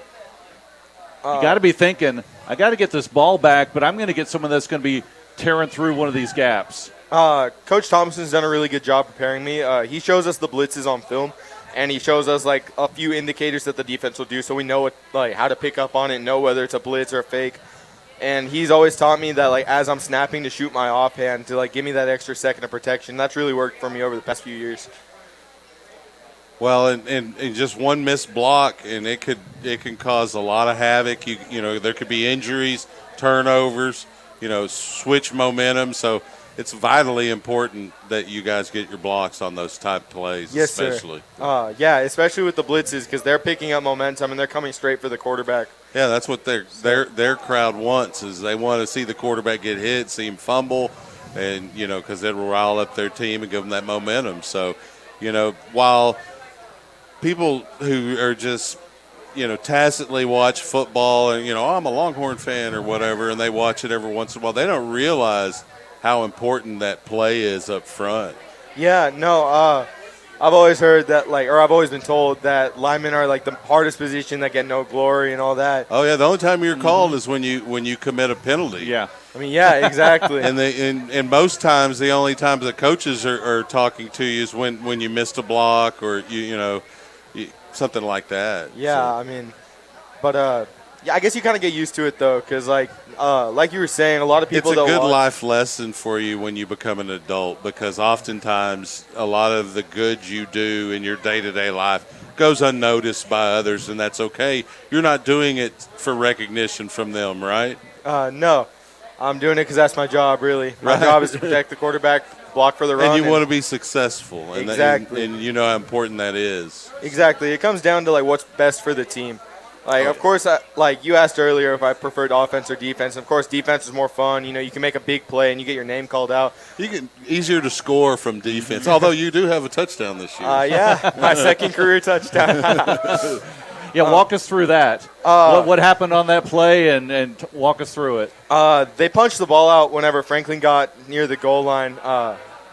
Speaker 1: you got to be thinking, I got to get this ball back, but I'm going to get someone that's going to be tearing through one of these gaps.
Speaker 4: Coach Thompson's done a really good job preparing me. He shows us the blitzes on film, and he shows us like a few indicators that the defense will do, so we know what, like how to pick up on it, and know whether it's a blitz or a fake. And he's always taught me that like as I'm snapping to shoot my offhand to like give me that extra second of protection. That's really worked for me over the past few years.
Speaker 3: Well, and just one missed block, and it can cause a lot of havoc. You know, there could be injuries, turnovers, switch momentum. So it's vitally important that you guys get your blocks on those type plays,
Speaker 4: yes,
Speaker 3: especially.
Speaker 4: Sir. Yeah, especially with the blitzes because they're picking up momentum and they're coming straight for the quarterback.
Speaker 3: Yeah, that's what their crowd wants, is they want to see the quarterback get hit, see him fumble, and because it'll rile up their team and give them that momentum. So, while people who are just tacitly watch football and I'm a Longhorn fan or whatever, and they watch it every once in a while, they don't realize how important that play is up front.
Speaker 4: Yeah, no, I've always heard that, I've always been told that linemen are like the hardest position that get no glory and all that.
Speaker 3: Oh yeah, the only time you're called is when you commit a penalty.
Speaker 1: Yeah,
Speaker 4: I mean, yeah, exactly.
Speaker 3: and most times the only times that coaches are talking to you is when you missed a block or something like that.
Speaker 4: Yeah,
Speaker 3: so.
Speaker 4: I mean, but yeah, I guess you kind of get used to it though, because like you were saying, a lot of people.
Speaker 3: It's a good life lesson for you when you become an adult, because oftentimes a lot of the good you do in your day-to-day life goes unnoticed by others, and that's okay. You're not doing it for recognition from them, right?
Speaker 4: No, I'm doing it because that's my job. Really, my job is to protect the quarterback, block for the run,
Speaker 3: and you want to be successful.
Speaker 4: Exactly,
Speaker 3: and you know how important that is.
Speaker 4: Exactly, it comes down to like what's best for the team. Of course, like you asked earlier if I preferred offense or defense. Of course, defense is more fun. You can make a big play and you get your name called out.
Speaker 3: Easier to score from defense, although you do have a touchdown this year.
Speaker 4: Yeah, my second career touchdown.
Speaker 1: Yeah, walk us through that. What happened on that play, and walk us through it.
Speaker 4: They punched the ball out whenever Franklin got near the goal line,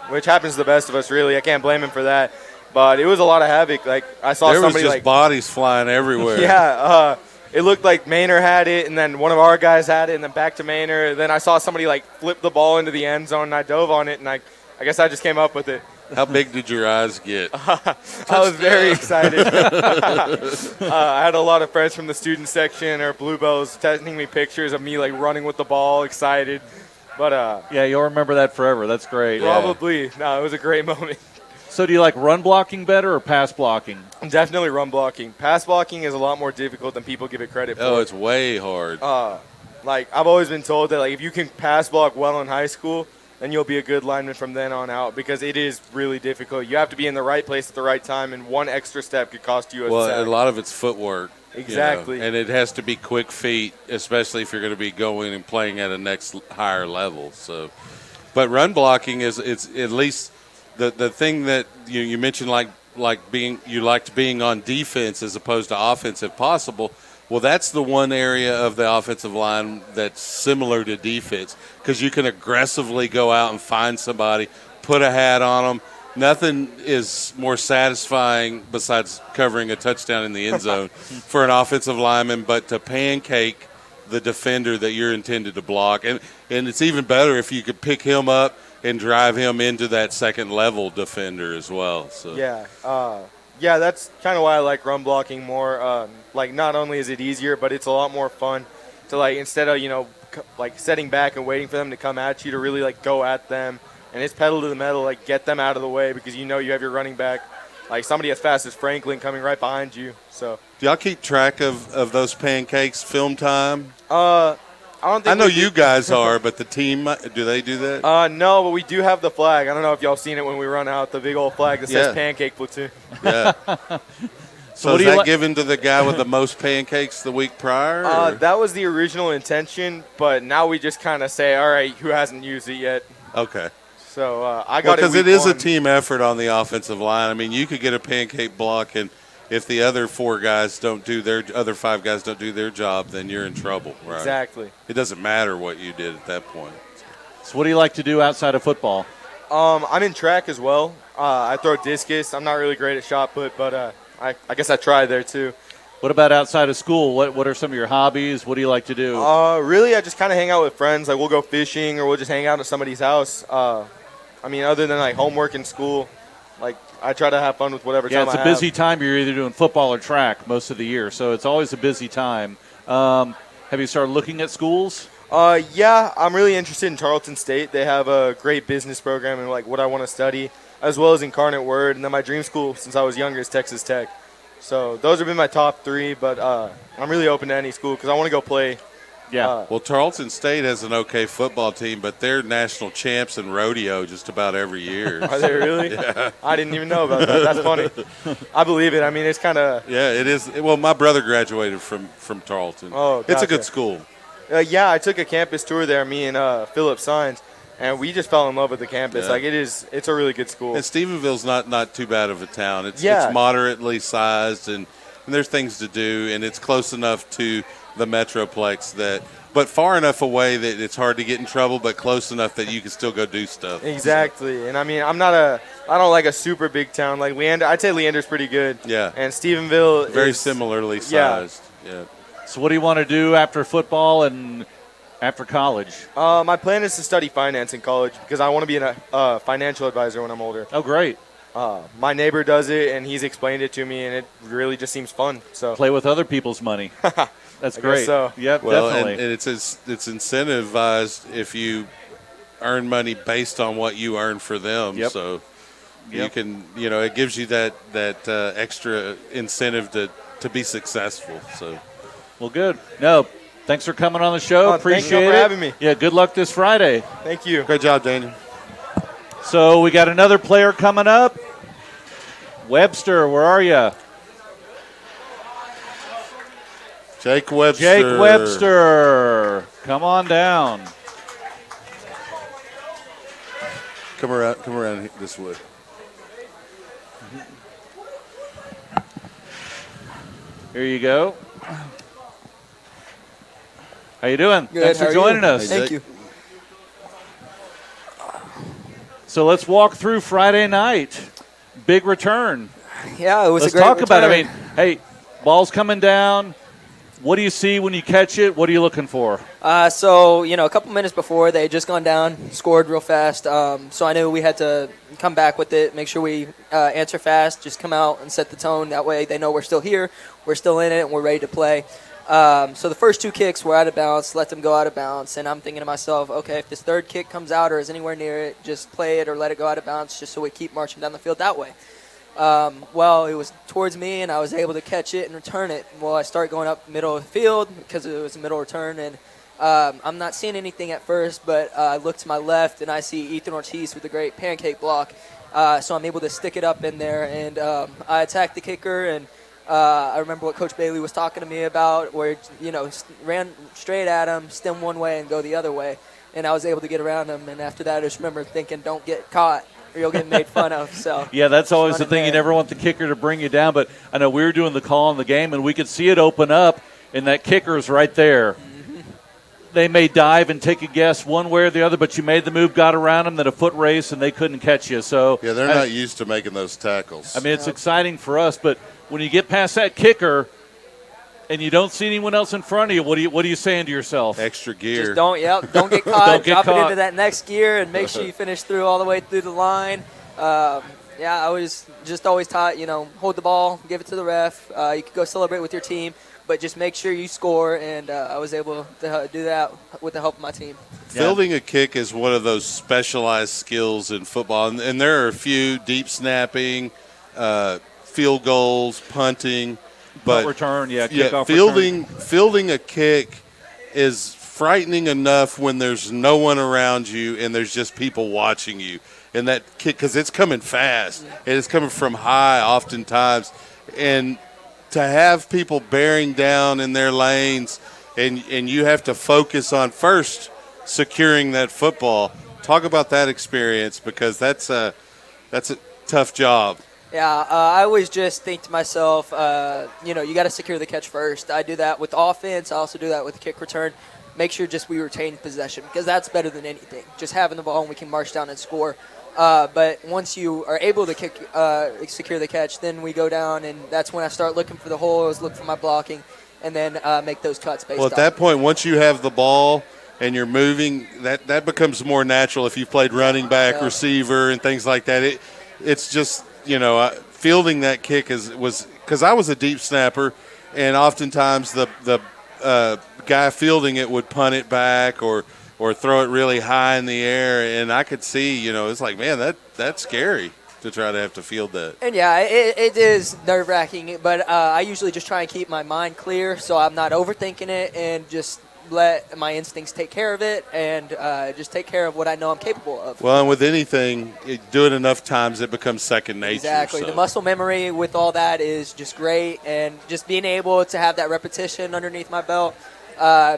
Speaker 4: which happens to the best of us, really. I can't blame him for that. But it was a lot of havoc. Like I saw
Speaker 3: there
Speaker 4: somebody
Speaker 3: was just bodies flying everywhere.
Speaker 4: Yeah, it looked like Maynor had it, and then one of our guys had it, and then back to Maynor. Then I saw somebody flip the ball into the end zone, and I dove on it, and I guess I just came up with it.
Speaker 3: How big did your eyes get?
Speaker 4: I was very excited. I had a lot of friends from the student section or Bluebells sending me pictures of me running with the ball, excited. But
Speaker 1: yeah, you'll remember that forever. That's great.
Speaker 4: Probably. Yeah. No, it was a great moment.
Speaker 1: So do you like run blocking better or pass blocking?
Speaker 4: Definitely run blocking. Pass blocking is a lot more difficult than people give it credit for.
Speaker 3: Oh, it's way hard.
Speaker 4: I've always been told that if you can pass block well in high school, then you'll be a good lineman from then on out, because it is really difficult. You have to be in the right place at the right time, and one extra step could cost you a sack.
Speaker 3: A lot of it's footwork.
Speaker 4: Exactly.
Speaker 3: And it has to be quick feet, especially if you're going to be going and playing at a next higher level. So, but run blocking it's at least the thing that you mentioned, you liked being on defense as opposed to offense if possible. Well, that's the one area of the offensive line that's similar to defense, because you can aggressively go out and find somebody, put a hat on them. Nothing is more satisfying besides covering a touchdown in the end zone for an offensive lineman, but to pancake the defender that you're intended to block. And it's even better if you could pick him up and drive him into that second-level defender as well. So
Speaker 4: yeah, that's kind of why I like run blocking more. Not only is it easier, but it's a lot more fun to, instead of, setting back and waiting for them to come at you, to really, go at them. And it's pedal to the metal, get them out of the way, because you have your running back, somebody as fast as Franklin coming right behind you. So
Speaker 3: do y'all keep track of those pancakes film time?
Speaker 4: I I don't think
Speaker 3: I know
Speaker 4: we do-
Speaker 3: you guys are, but the team, do they do that?
Speaker 4: No, but we do have the flag. I don't know if y'all seen it when we run out, the big old flag that says
Speaker 3: Yeah.
Speaker 4: Pancake Platoon.
Speaker 3: Yeah. So
Speaker 1: what
Speaker 3: is
Speaker 1: do you
Speaker 3: that
Speaker 1: li-
Speaker 3: given to the guy with the most pancakes the week prior? or-
Speaker 4: That was the original intention, but now we just kind of say, all right, who hasn't used it yet?
Speaker 3: Okay.
Speaker 4: So I got
Speaker 3: Because
Speaker 4: it
Speaker 3: it is a
Speaker 4: week one.
Speaker 3: team effort on the offensive line. I mean, you could get a pancake block, and if the other 5 guys don't do their job, then you're in trouble, right?
Speaker 4: Exactly.
Speaker 3: It doesn't matter what you did at that point.
Speaker 1: So what do you like to do outside of football?
Speaker 4: I'm in track as well. I throw discus. I'm not really great at shot put, but I guess I tried there too.
Speaker 1: What about outside of school? What are some of your hobbies? What do you like to do?
Speaker 4: Really, I just kind of hang out with friends. Like we'll go fishing or we'll just hang out at somebody's house. I mean, other than like homework in school, like I try to have fun with whatever
Speaker 1: Yeah,
Speaker 4: time
Speaker 1: it's
Speaker 4: I
Speaker 1: a busy time. You're either doing football or track most of the year, so it's always a busy time. Have you started looking at schools?
Speaker 4: Yeah, I'm really interested in Tarleton State. They have a great business program and like what I want to study, as well as Incarnate Word. And then my dream school since I was younger is Texas Tech. So those have been my top 3, but I'm really open to any school because I want to go play.
Speaker 1: Yeah.
Speaker 3: Well, Tarleton State has an okay football team, but they're national champs in rodeo just about every year.
Speaker 4: Are they really?
Speaker 3: Yeah.
Speaker 4: I didn't even know about that. That's funny. I believe it. I mean, it's kind of.
Speaker 3: Yeah, it is. Well, my brother graduated from Tarleton.
Speaker 4: Oh,
Speaker 3: It's a
Speaker 4: gotcha.
Speaker 3: good school.
Speaker 4: Yeah, I took a campus tour there, me and Philip Sines, and we just fell in love with the campus.
Speaker 3: Yeah.
Speaker 4: Like it's a really good school.
Speaker 3: And Stephenville's not too bad of a town. It's
Speaker 4: Yeah.
Speaker 3: moderately sized, and there's things to do, and it's close enough to the Metroplex but far enough away that it's hard to get in trouble, but close enough that you can still go do stuff.
Speaker 4: Exactly. And I mean, I don't like a super big town. Like Leander, I'd say Leander's pretty good.
Speaker 3: Yeah.
Speaker 4: And Stephenville
Speaker 3: Very
Speaker 4: is
Speaker 3: similarly
Speaker 4: Yeah.
Speaker 3: sized. Yeah.
Speaker 1: So what do you want to do after football and after college?
Speaker 4: My plan is to study finance in college because I want to be a financial advisor when I'm older.
Speaker 1: Oh, great.
Speaker 4: My neighbor does it, and he's explained it to me, and it really just seems fun. So
Speaker 1: Play with other people's money. That's
Speaker 4: I guess
Speaker 1: great.
Speaker 4: so.
Speaker 1: Yep,
Speaker 3: Well,
Speaker 1: definitely.
Speaker 3: and it's incentivized if you earn money based on what you earn for them.
Speaker 1: Yep.
Speaker 3: So you
Speaker 1: Yep.
Speaker 3: can, it gives you that extra incentive to be successful. So
Speaker 1: Well, good. No, thanks for coming on the show.
Speaker 4: Thanks
Speaker 1: Appreciate
Speaker 4: for
Speaker 1: it.
Speaker 4: having me.
Speaker 1: Yeah, good luck this Friday.
Speaker 4: Thank you.
Speaker 3: great job, Daniel.
Speaker 1: So we got another player coming up. Webster, where are you?
Speaker 3: Jake Webster.
Speaker 1: Jake Webster. Come on down.
Speaker 3: Come around this way.
Speaker 1: Here you go. How you doing?
Speaker 7: Good,
Speaker 1: Thanks
Speaker 7: how
Speaker 1: for
Speaker 7: are
Speaker 1: joining
Speaker 7: you?
Speaker 1: us.
Speaker 7: Thank you.
Speaker 1: So let's walk through Friday night. Big return.
Speaker 7: Yeah, it was
Speaker 1: Let's
Speaker 7: a great
Speaker 1: talk about it. I
Speaker 7: return.
Speaker 1: mean, hey, ball's coming down. What do you see when you catch it? What are you looking for?
Speaker 7: So, a couple minutes before, they had just gone down, scored real fast. So I knew we had to come back with it, make sure we answer fast, just come out and set the tone. That way they know we're still here, we're still in it, and we're ready to play. So the first 2 kicks were out of bounds, let them go out of bounds. And I'm thinking to myself, okay, if this third kick comes out or is anywhere near it, just play it or let it go out of bounds just so we keep marching down the field that way. Well, it was towards me, and I was able to catch it and return it. Well, I start going up middle of the field because it was a middle return, and I'm not seeing anything at first, but I look to my left, and I see Ethan Ortiz with a great pancake block. So I'm able to stick it up in there, and I attacked the kicker, and I remember what Coach Bailey was talking to me about, where, ran straight at him, stem one way, and go the other way. And I was able to get around him, and after that, I just remember thinking, don't get caught, or you'll get made fun of. So
Speaker 1: Yeah, that's always the
Speaker 7: running
Speaker 1: thing. You
Speaker 7: there.
Speaker 1: never want the kicker to bring you down. But I know we were doing the call in the game, and we could see it open up, and that kicker's right there. They may dive and take a guess one way or the other, but you made the move, got around them, then a foot race, and they couldn't catch you. So
Speaker 3: Yeah, they're not used to making those tackles.
Speaker 1: I mean, it's exciting for us, but when you get past that kicker and you don't see anyone else in front of you, what are you saying to yourself?
Speaker 3: Extra gear.
Speaker 7: just don't get caught.
Speaker 1: Don't get
Speaker 7: Drop
Speaker 1: caught.
Speaker 7: it into that next gear and make sure you finish through all the way through the line. I was just always taught, hold the ball, give it to the ref. You could go celebrate with your team, but just make sure you score. And I was able to do that with the help of my team.
Speaker 3: Fielding a kick is one of those specialized skills in football, and there are a few: deep snapping, field goals, punting. But
Speaker 1: Punt return, kickoff
Speaker 3: fielding a kick is frightening enough when there's no one around you and there's just people watching you. And that kick, because it's coming fast, and it's coming from high oftentimes. And to have people bearing down in their lanes, and you have to focus on first securing that football. Talk about that experience, because that's a tough job.
Speaker 7: Yeah, I always just think to myself, you got to secure the catch first. I do that with offense. I also do that with the kick return. Make sure just we retain possession, because that's better than anything. Just having the ball and we can march down and score. But once you are able to secure the catch, then we go down, and that's when I start looking for the holes, look for my blocking, and then make those cuts based on.
Speaker 3: Well, at that point, once you have the ball and you're moving, that becomes more natural if you've played running back, receiver, and things like that. It's just, fielding that kick was because I was a deep snapper, and oftentimes the guy fielding it would punt it back or throw it really high in the air, and I could see, it's like, man, that's scary to try to have to field that.
Speaker 7: And, yeah, it is nerve-wracking, but I usually just try and keep my mind clear so I'm not overthinking it and just let my instincts take care of it and just take care of what I know I'm capable of.
Speaker 3: Well, and with anything, do it enough times, it becomes second nature.
Speaker 7: Exactly.
Speaker 3: So.
Speaker 7: The muscle memory with all that is just great, and just being able to have that repetition underneath my belt,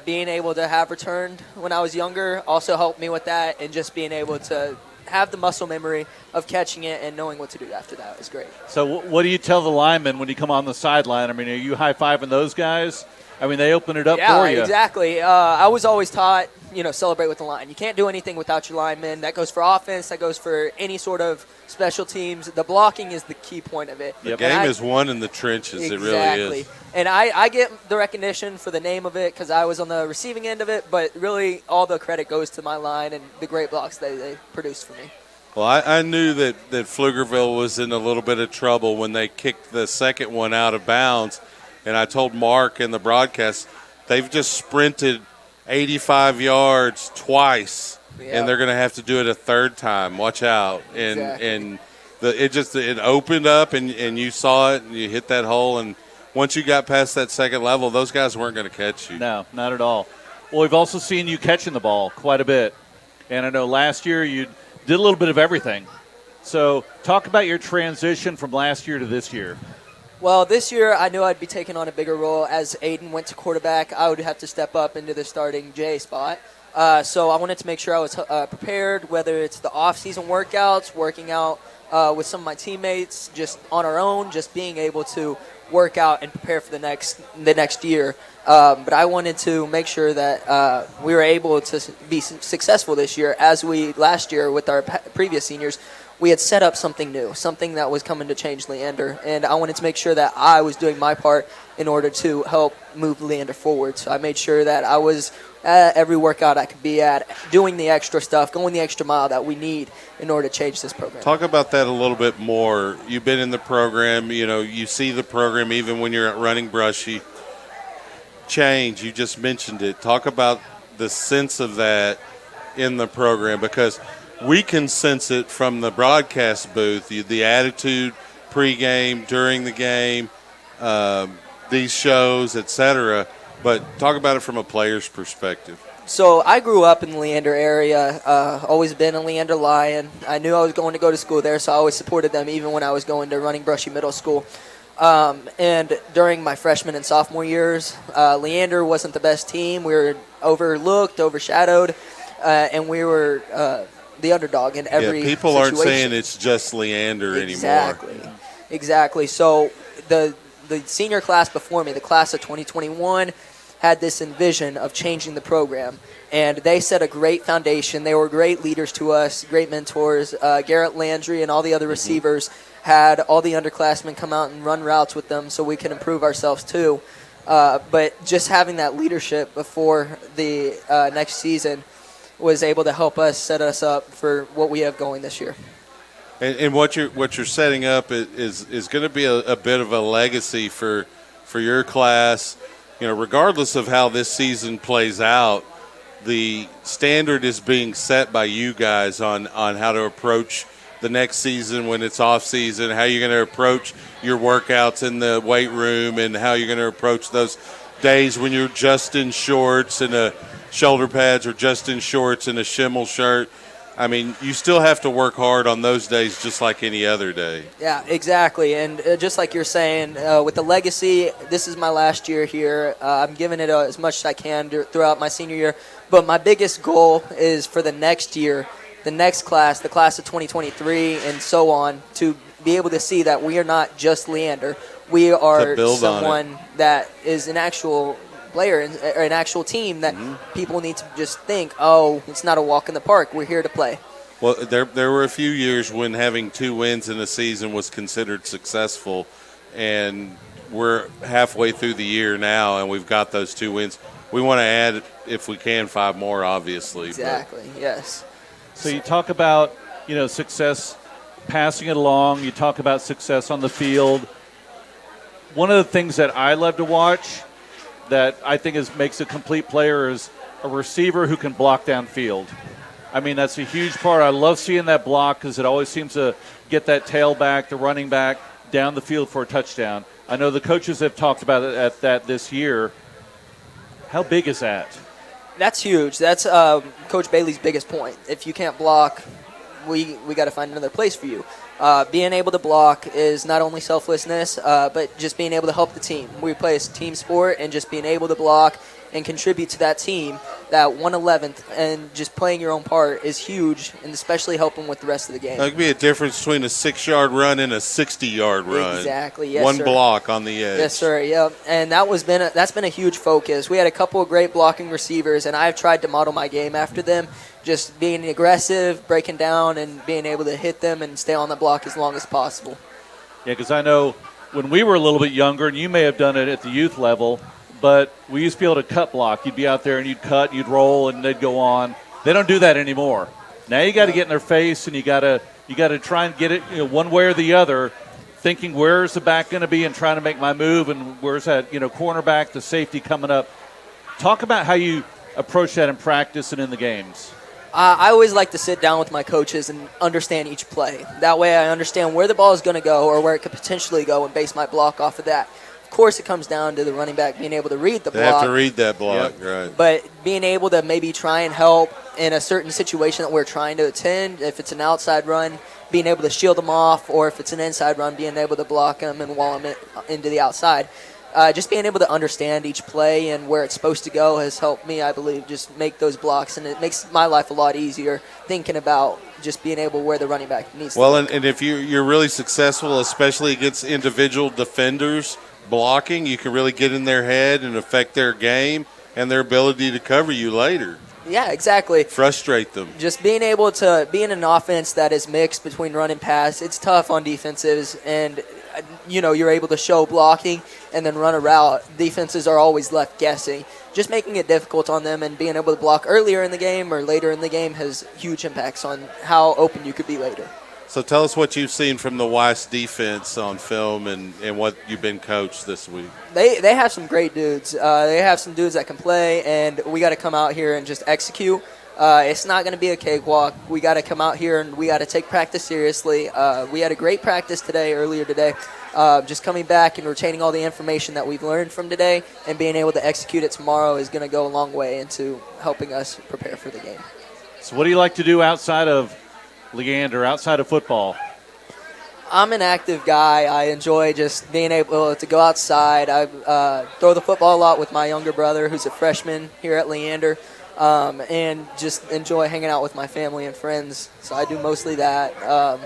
Speaker 7: being able to have returned when I was younger also helped me with that, and just being able to have the muscle memory of catching it and knowing what to do after that is great.
Speaker 1: So what do you tell the linemen when you come on the sideline? I mean, are you high-fiving those guys? I mean, they open it up for you.
Speaker 7: Yeah, exactly. I was always taught, celebrate with the line. You can't do anything without your linemen. That goes for offense. That goes for any sort of special teams. The blocking is the key point of it.
Speaker 3: The game is won in the trenches.
Speaker 7: Exactly.
Speaker 3: It really is.
Speaker 7: And I get the recognition for the name of it because I was on the receiving end of it, but really all the credit goes to my line and the great blocks they produced for me.
Speaker 3: Well, I knew that Pflugerville was in a little bit of trouble when they kicked the second one out of bounds. And I told Mark in the broadcast, they've just sprinted 85 yards twice, and they're going to have to do it a third time. Watch out. And it opened up, and you saw it, and you hit that hole. And once you got past that second level, those guys weren't going to catch you.
Speaker 1: No, not at all. Well, we've also seen you catching the ball quite a bit. And I know last year you did a little bit of everything. So talk about your transition from last year to this year.
Speaker 7: Well, this year I knew I'd be taking on a bigger role. As Aiden went to quarterback, I would have to step up into the starting J spot. So I wanted to make sure I was prepared, whether it's the off-season workouts, working out with some of my teammates, just on our own, just being able to work out and prepare for the next year. But I wanted to make sure that we were able to be successful this year, as we last year with our previous seniors. We had set up something new, something that was coming to change Leander, and I wanted to make sure that I was doing my part in order to help move Leander forward. So I made sure that I was at every workout I could be at, doing the extra stuff, going the extra mile that we need in order to change this program.
Speaker 3: Talk about that a little bit more. You've been in the program, you see the program even when you're at Running Brushy. Change, you just mentioned it. Talk about the sense of that in the program, because we can sense it from the broadcast booth, the attitude pregame, during the game, these shows, etc. But talk about it from a player's perspective.
Speaker 7: So I grew up in the Leander area, always been a Leander Lion. I knew I was going to go to school there, so I always supported them even when I was going to Running Brushy Middle School. And during my freshman and sophomore years, Leander wasn't the best team. We were overlooked, overshadowed, and we were the underdog in every
Speaker 3: people
Speaker 7: situation.
Speaker 3: Aren't saying it's just Leander anymore.
Speaker 7: Exactly. So the senior class before me, the class of 2021, had this envision of changing the program. And they set a great foundation. They were great leaders to us, great mentors. Garrett Landry and all the other receivers had all the underclassmen come out and run routes with them so we can improve ourselves too. But just having that leadership before the next season was able to help us set us up for what we have going this year.
Speaker 3: And what you're setting up is going to be a bit of a legacy for your class. Regardless of how this season plays out, the standard is being set by you guys on how to approach the next season when it's off season, how you're going to approach your workouts in the weight room, and how you're going to approach those. days when you're just in shorts and a shoulder pads or just in shorts and a Schimmel shirt. I mean, you still have to work hard on those days just like any other day.
Speaker 7: Yeah, exactly. And just like you're saying, with the legacy, this is my last year here. I'm giving it as much as I can throughout my senior year. But my biggest goal is for the next year, the next class, the class of 2023 and so on, to be able to see that we are not just Leander. We are someone that is an actual player or an actual team that people need to just think, oh, it's not a walk in the park. We're here to play.
Speaker 3: Well, there were a few years when having 2 wins in a season was considered successful, and we're halfway through the year now, and we've got those 2 wins. We want to add, if we can, 5 more, obviously.
Speaker 7: Exactly, yes.
Speaker 1: So you talk about, success, passing it along. You talk about success on the field. One of the things that I love to watch that I think makes a complete player is a receiver who can block downfield. I mean, that's a huge part. I love seeing that block because it always seems to get that tailback, the running back, down the field for a touchdown. I know the coaches have talked about it at that this year. How big is that?
Speaker 7: That's huge. That's Coach Bailey's biggest point. If you can't block, we got to find another place for you. Being able to block is not only selflessness, but just being able to help the team. We play a team sport, and just being able to block and contribute to that team, that 1/11th, and just playing your own part is huge, and especially helping with the rest of the game.
Speaker 3: There could be a difference between a 6-yard run and a 60-yard run.
Speaker 7: Exactly, yes,
Speaker 3: One
Speaker 7: sir.
Speaker 3: block on the edge.
Speaker 7: Yes, sir, yep. And that's been a huge focus. We had a couple of great blocking receivers, and I've tried to model my game after them, just being aggressive, breaking down, and being able to hit them and stay on the block as long as possible.
Speaker 1: Yeah, because I know when we were a little bit younger, and you may have done it at the youth level, but we used to be able to cut block. You'd be out there and you'd cut, you'd roll, and they'd go on. They don't do that anymore. Now you got to get in their face, and you got to try and get it one way or the other, thinking where's the back going to be and trying to make my move, and where's that cornerback, the safety coming up. Talk about how you approach that in practice and in the games.
Speaker 7: I always like to sit down with my coaches and understand each play. That way I understand where the ball is going to go or where it could potentially go and base my block off of that. Of course, it comes down to the running back being able to read the block.
Speaker 3: They have to read that block, right.
Speaker 7: But being able to maybe try and help in a certain situation that we're trying to attend, if it's an outside run, being able to shield them off, or if it's an inside run, being able to block them and wall them into the outside. Just being able to understand each play and where it's supposed to go has helped me, I believe, just make those blocks. And it makes my life a lot easier thinking about just being able where the running back needs to go.
Speaker 3: And if you're really successful, especially against individual defenders, blocking, you can really get in their head and affect their game and their ability to cover you later.
Speaker 7: Yeah, exactly.
Speaker 3: Frustrate them.
Speaker 7: Just being able to be in an offense that is mixed between run and pass, it's tough on defensives, and you're able to show blocking and then run a route. Defenses are always left guessing. Just making it difficult on them and being able to block earlier in the game or later in the game has huge impacts on how open you could be later.
Speaker 3: So tell us what you've seen from the Weiss defense on film and what you've been coached this week.
Speaker 7: They have some great dudes. They have some dudes that can play, and we got to come out here and just execute. It's not going to be a cakewalk. We got to come out here and we got to take practice seriously. We had a great practice earlier today. Just coming back and retaining all the information that we've learned from today and being able to execute it tomorrow is going to go a long way into helping us prepare for the game.
Speaker 1: So what do you like to do outside of Leander, outside of football?
Speaker 7: I'm an active guy. I enjoy just being able to go outside. I throw the football a lot with my younger brother, who's a freshman here at Leander, and just enjoy hanging out with my family and friends. So I do mostly that. A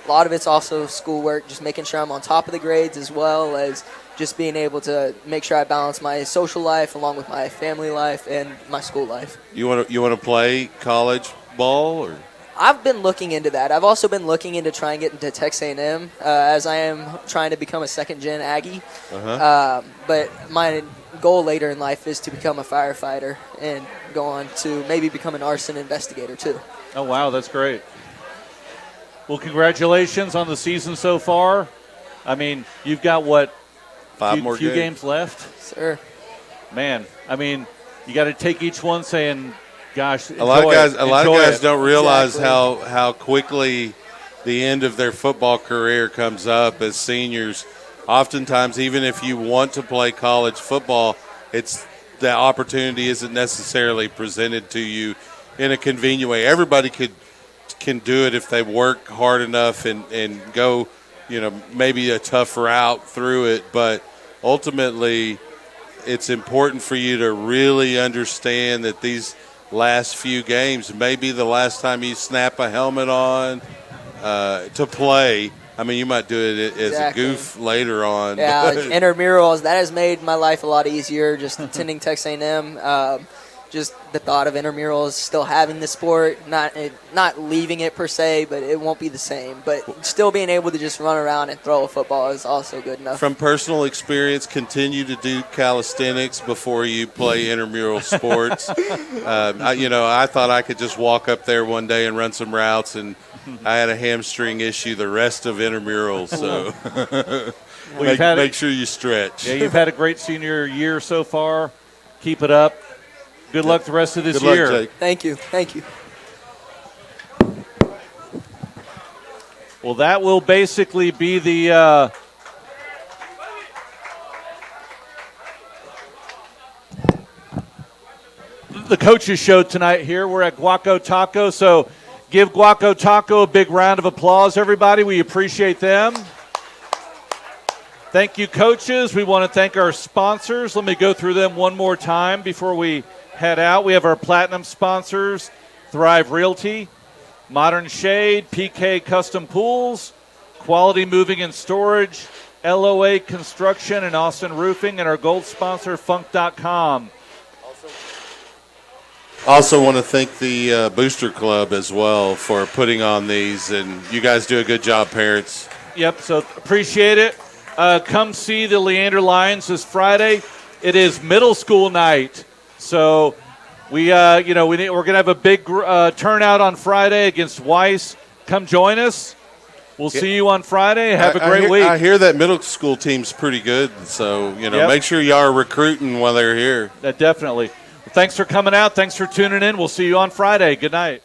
Speaker 7: lot of it's also schoolwork, just making sure I'm on top of the grades, as well as just being able to make sure I balance my social life along with my family life and my school life.
Speaker 3: You want to play college ball or?
Speaker 7: I've been looking into that. I've also been looking into trying to get into Texas A&M, as I am trying to become a second-gen Aggie. But my goal later in life is to become a firefighter and go on to maybe become an arson investigator too.
Speaker 1: Oh, wow, that's great. Well, congratulations on the season so far. I mean, you've got, what,
Speaker 3: Five
Speaker 1: few games left?
Speaker 7: Sir.
Speaker 1: Man, I mean, you got to take each one saying, gosh,
Speaker 3: a lot of guys don't realize
Speaker 7: Exactly.
Speaker 3: how quickly the end of their football career comes up as seniors. Oftentimes, even if you want to play college football, it's the opportunity isn't necessarily presented to you in a convenient way. Everybody can do it if they work hard enough and go, maybe a tough route through it. But ultimately, it's important for you to really understand that these last few games may be the last time you snap a helmet on to play. I mean, you might do it as a goof later on.
Speaker 7: Yeah, intramurals, that has made my life a lot easier, just attending Texas A&M. Just the thought of intramurals, still having the sport, not leaving it per se, but it won't be the same. But still being able to just run around and throw a football is also good enough.
Speaker 3: From personal experience, continue to do calisthenics before you play intramural sports. I thought I could just walk up there one day and run some routes, and I had a hamstring issue the rest of intramurals. So make sure you stretch.
Speaker 1: Yeah, you've had a great senior year so far. Keep it up. Good luck the rest of this year.
Speaker 3: Good luck, Jake.
Speaker 7: Thank you. Thank you.
Speaker 1: Well, that will basically be the coaches show tonight here. We're at Guaco Taco, so give Guaco Taco a big round of applause, everybody. We appreciate them. Thank you, coaches. We want to thank our sponsors. Let me go through them one more time before we head out. We have our platinum sponsors, Thrive Realty, Modern Shade, PK Custom Pools, Quality Moving and Storage, LOA Construction, and Austin Roofing, and our gold sponsor, Funk.com.
Speaker 3: Also want to thank the Booster Club as well for putting on these, and you guys do a good job, parents.
Speaker 1: Yep, so appreciate it. Come see the Leander Lions this Friday. It is middle school night. So we're going to have a big turnout on Friday against Weiss. Come join us. We'll see you on Friday. Have a great week.
Speaker 3: I hear that middle school team's pretty good. So, make sure y'all are recruiting while they're here.
Speaker 1: Definitely. Well, thanks for coming out. Thanks for tuning in. We'll see you on Friday. Good night.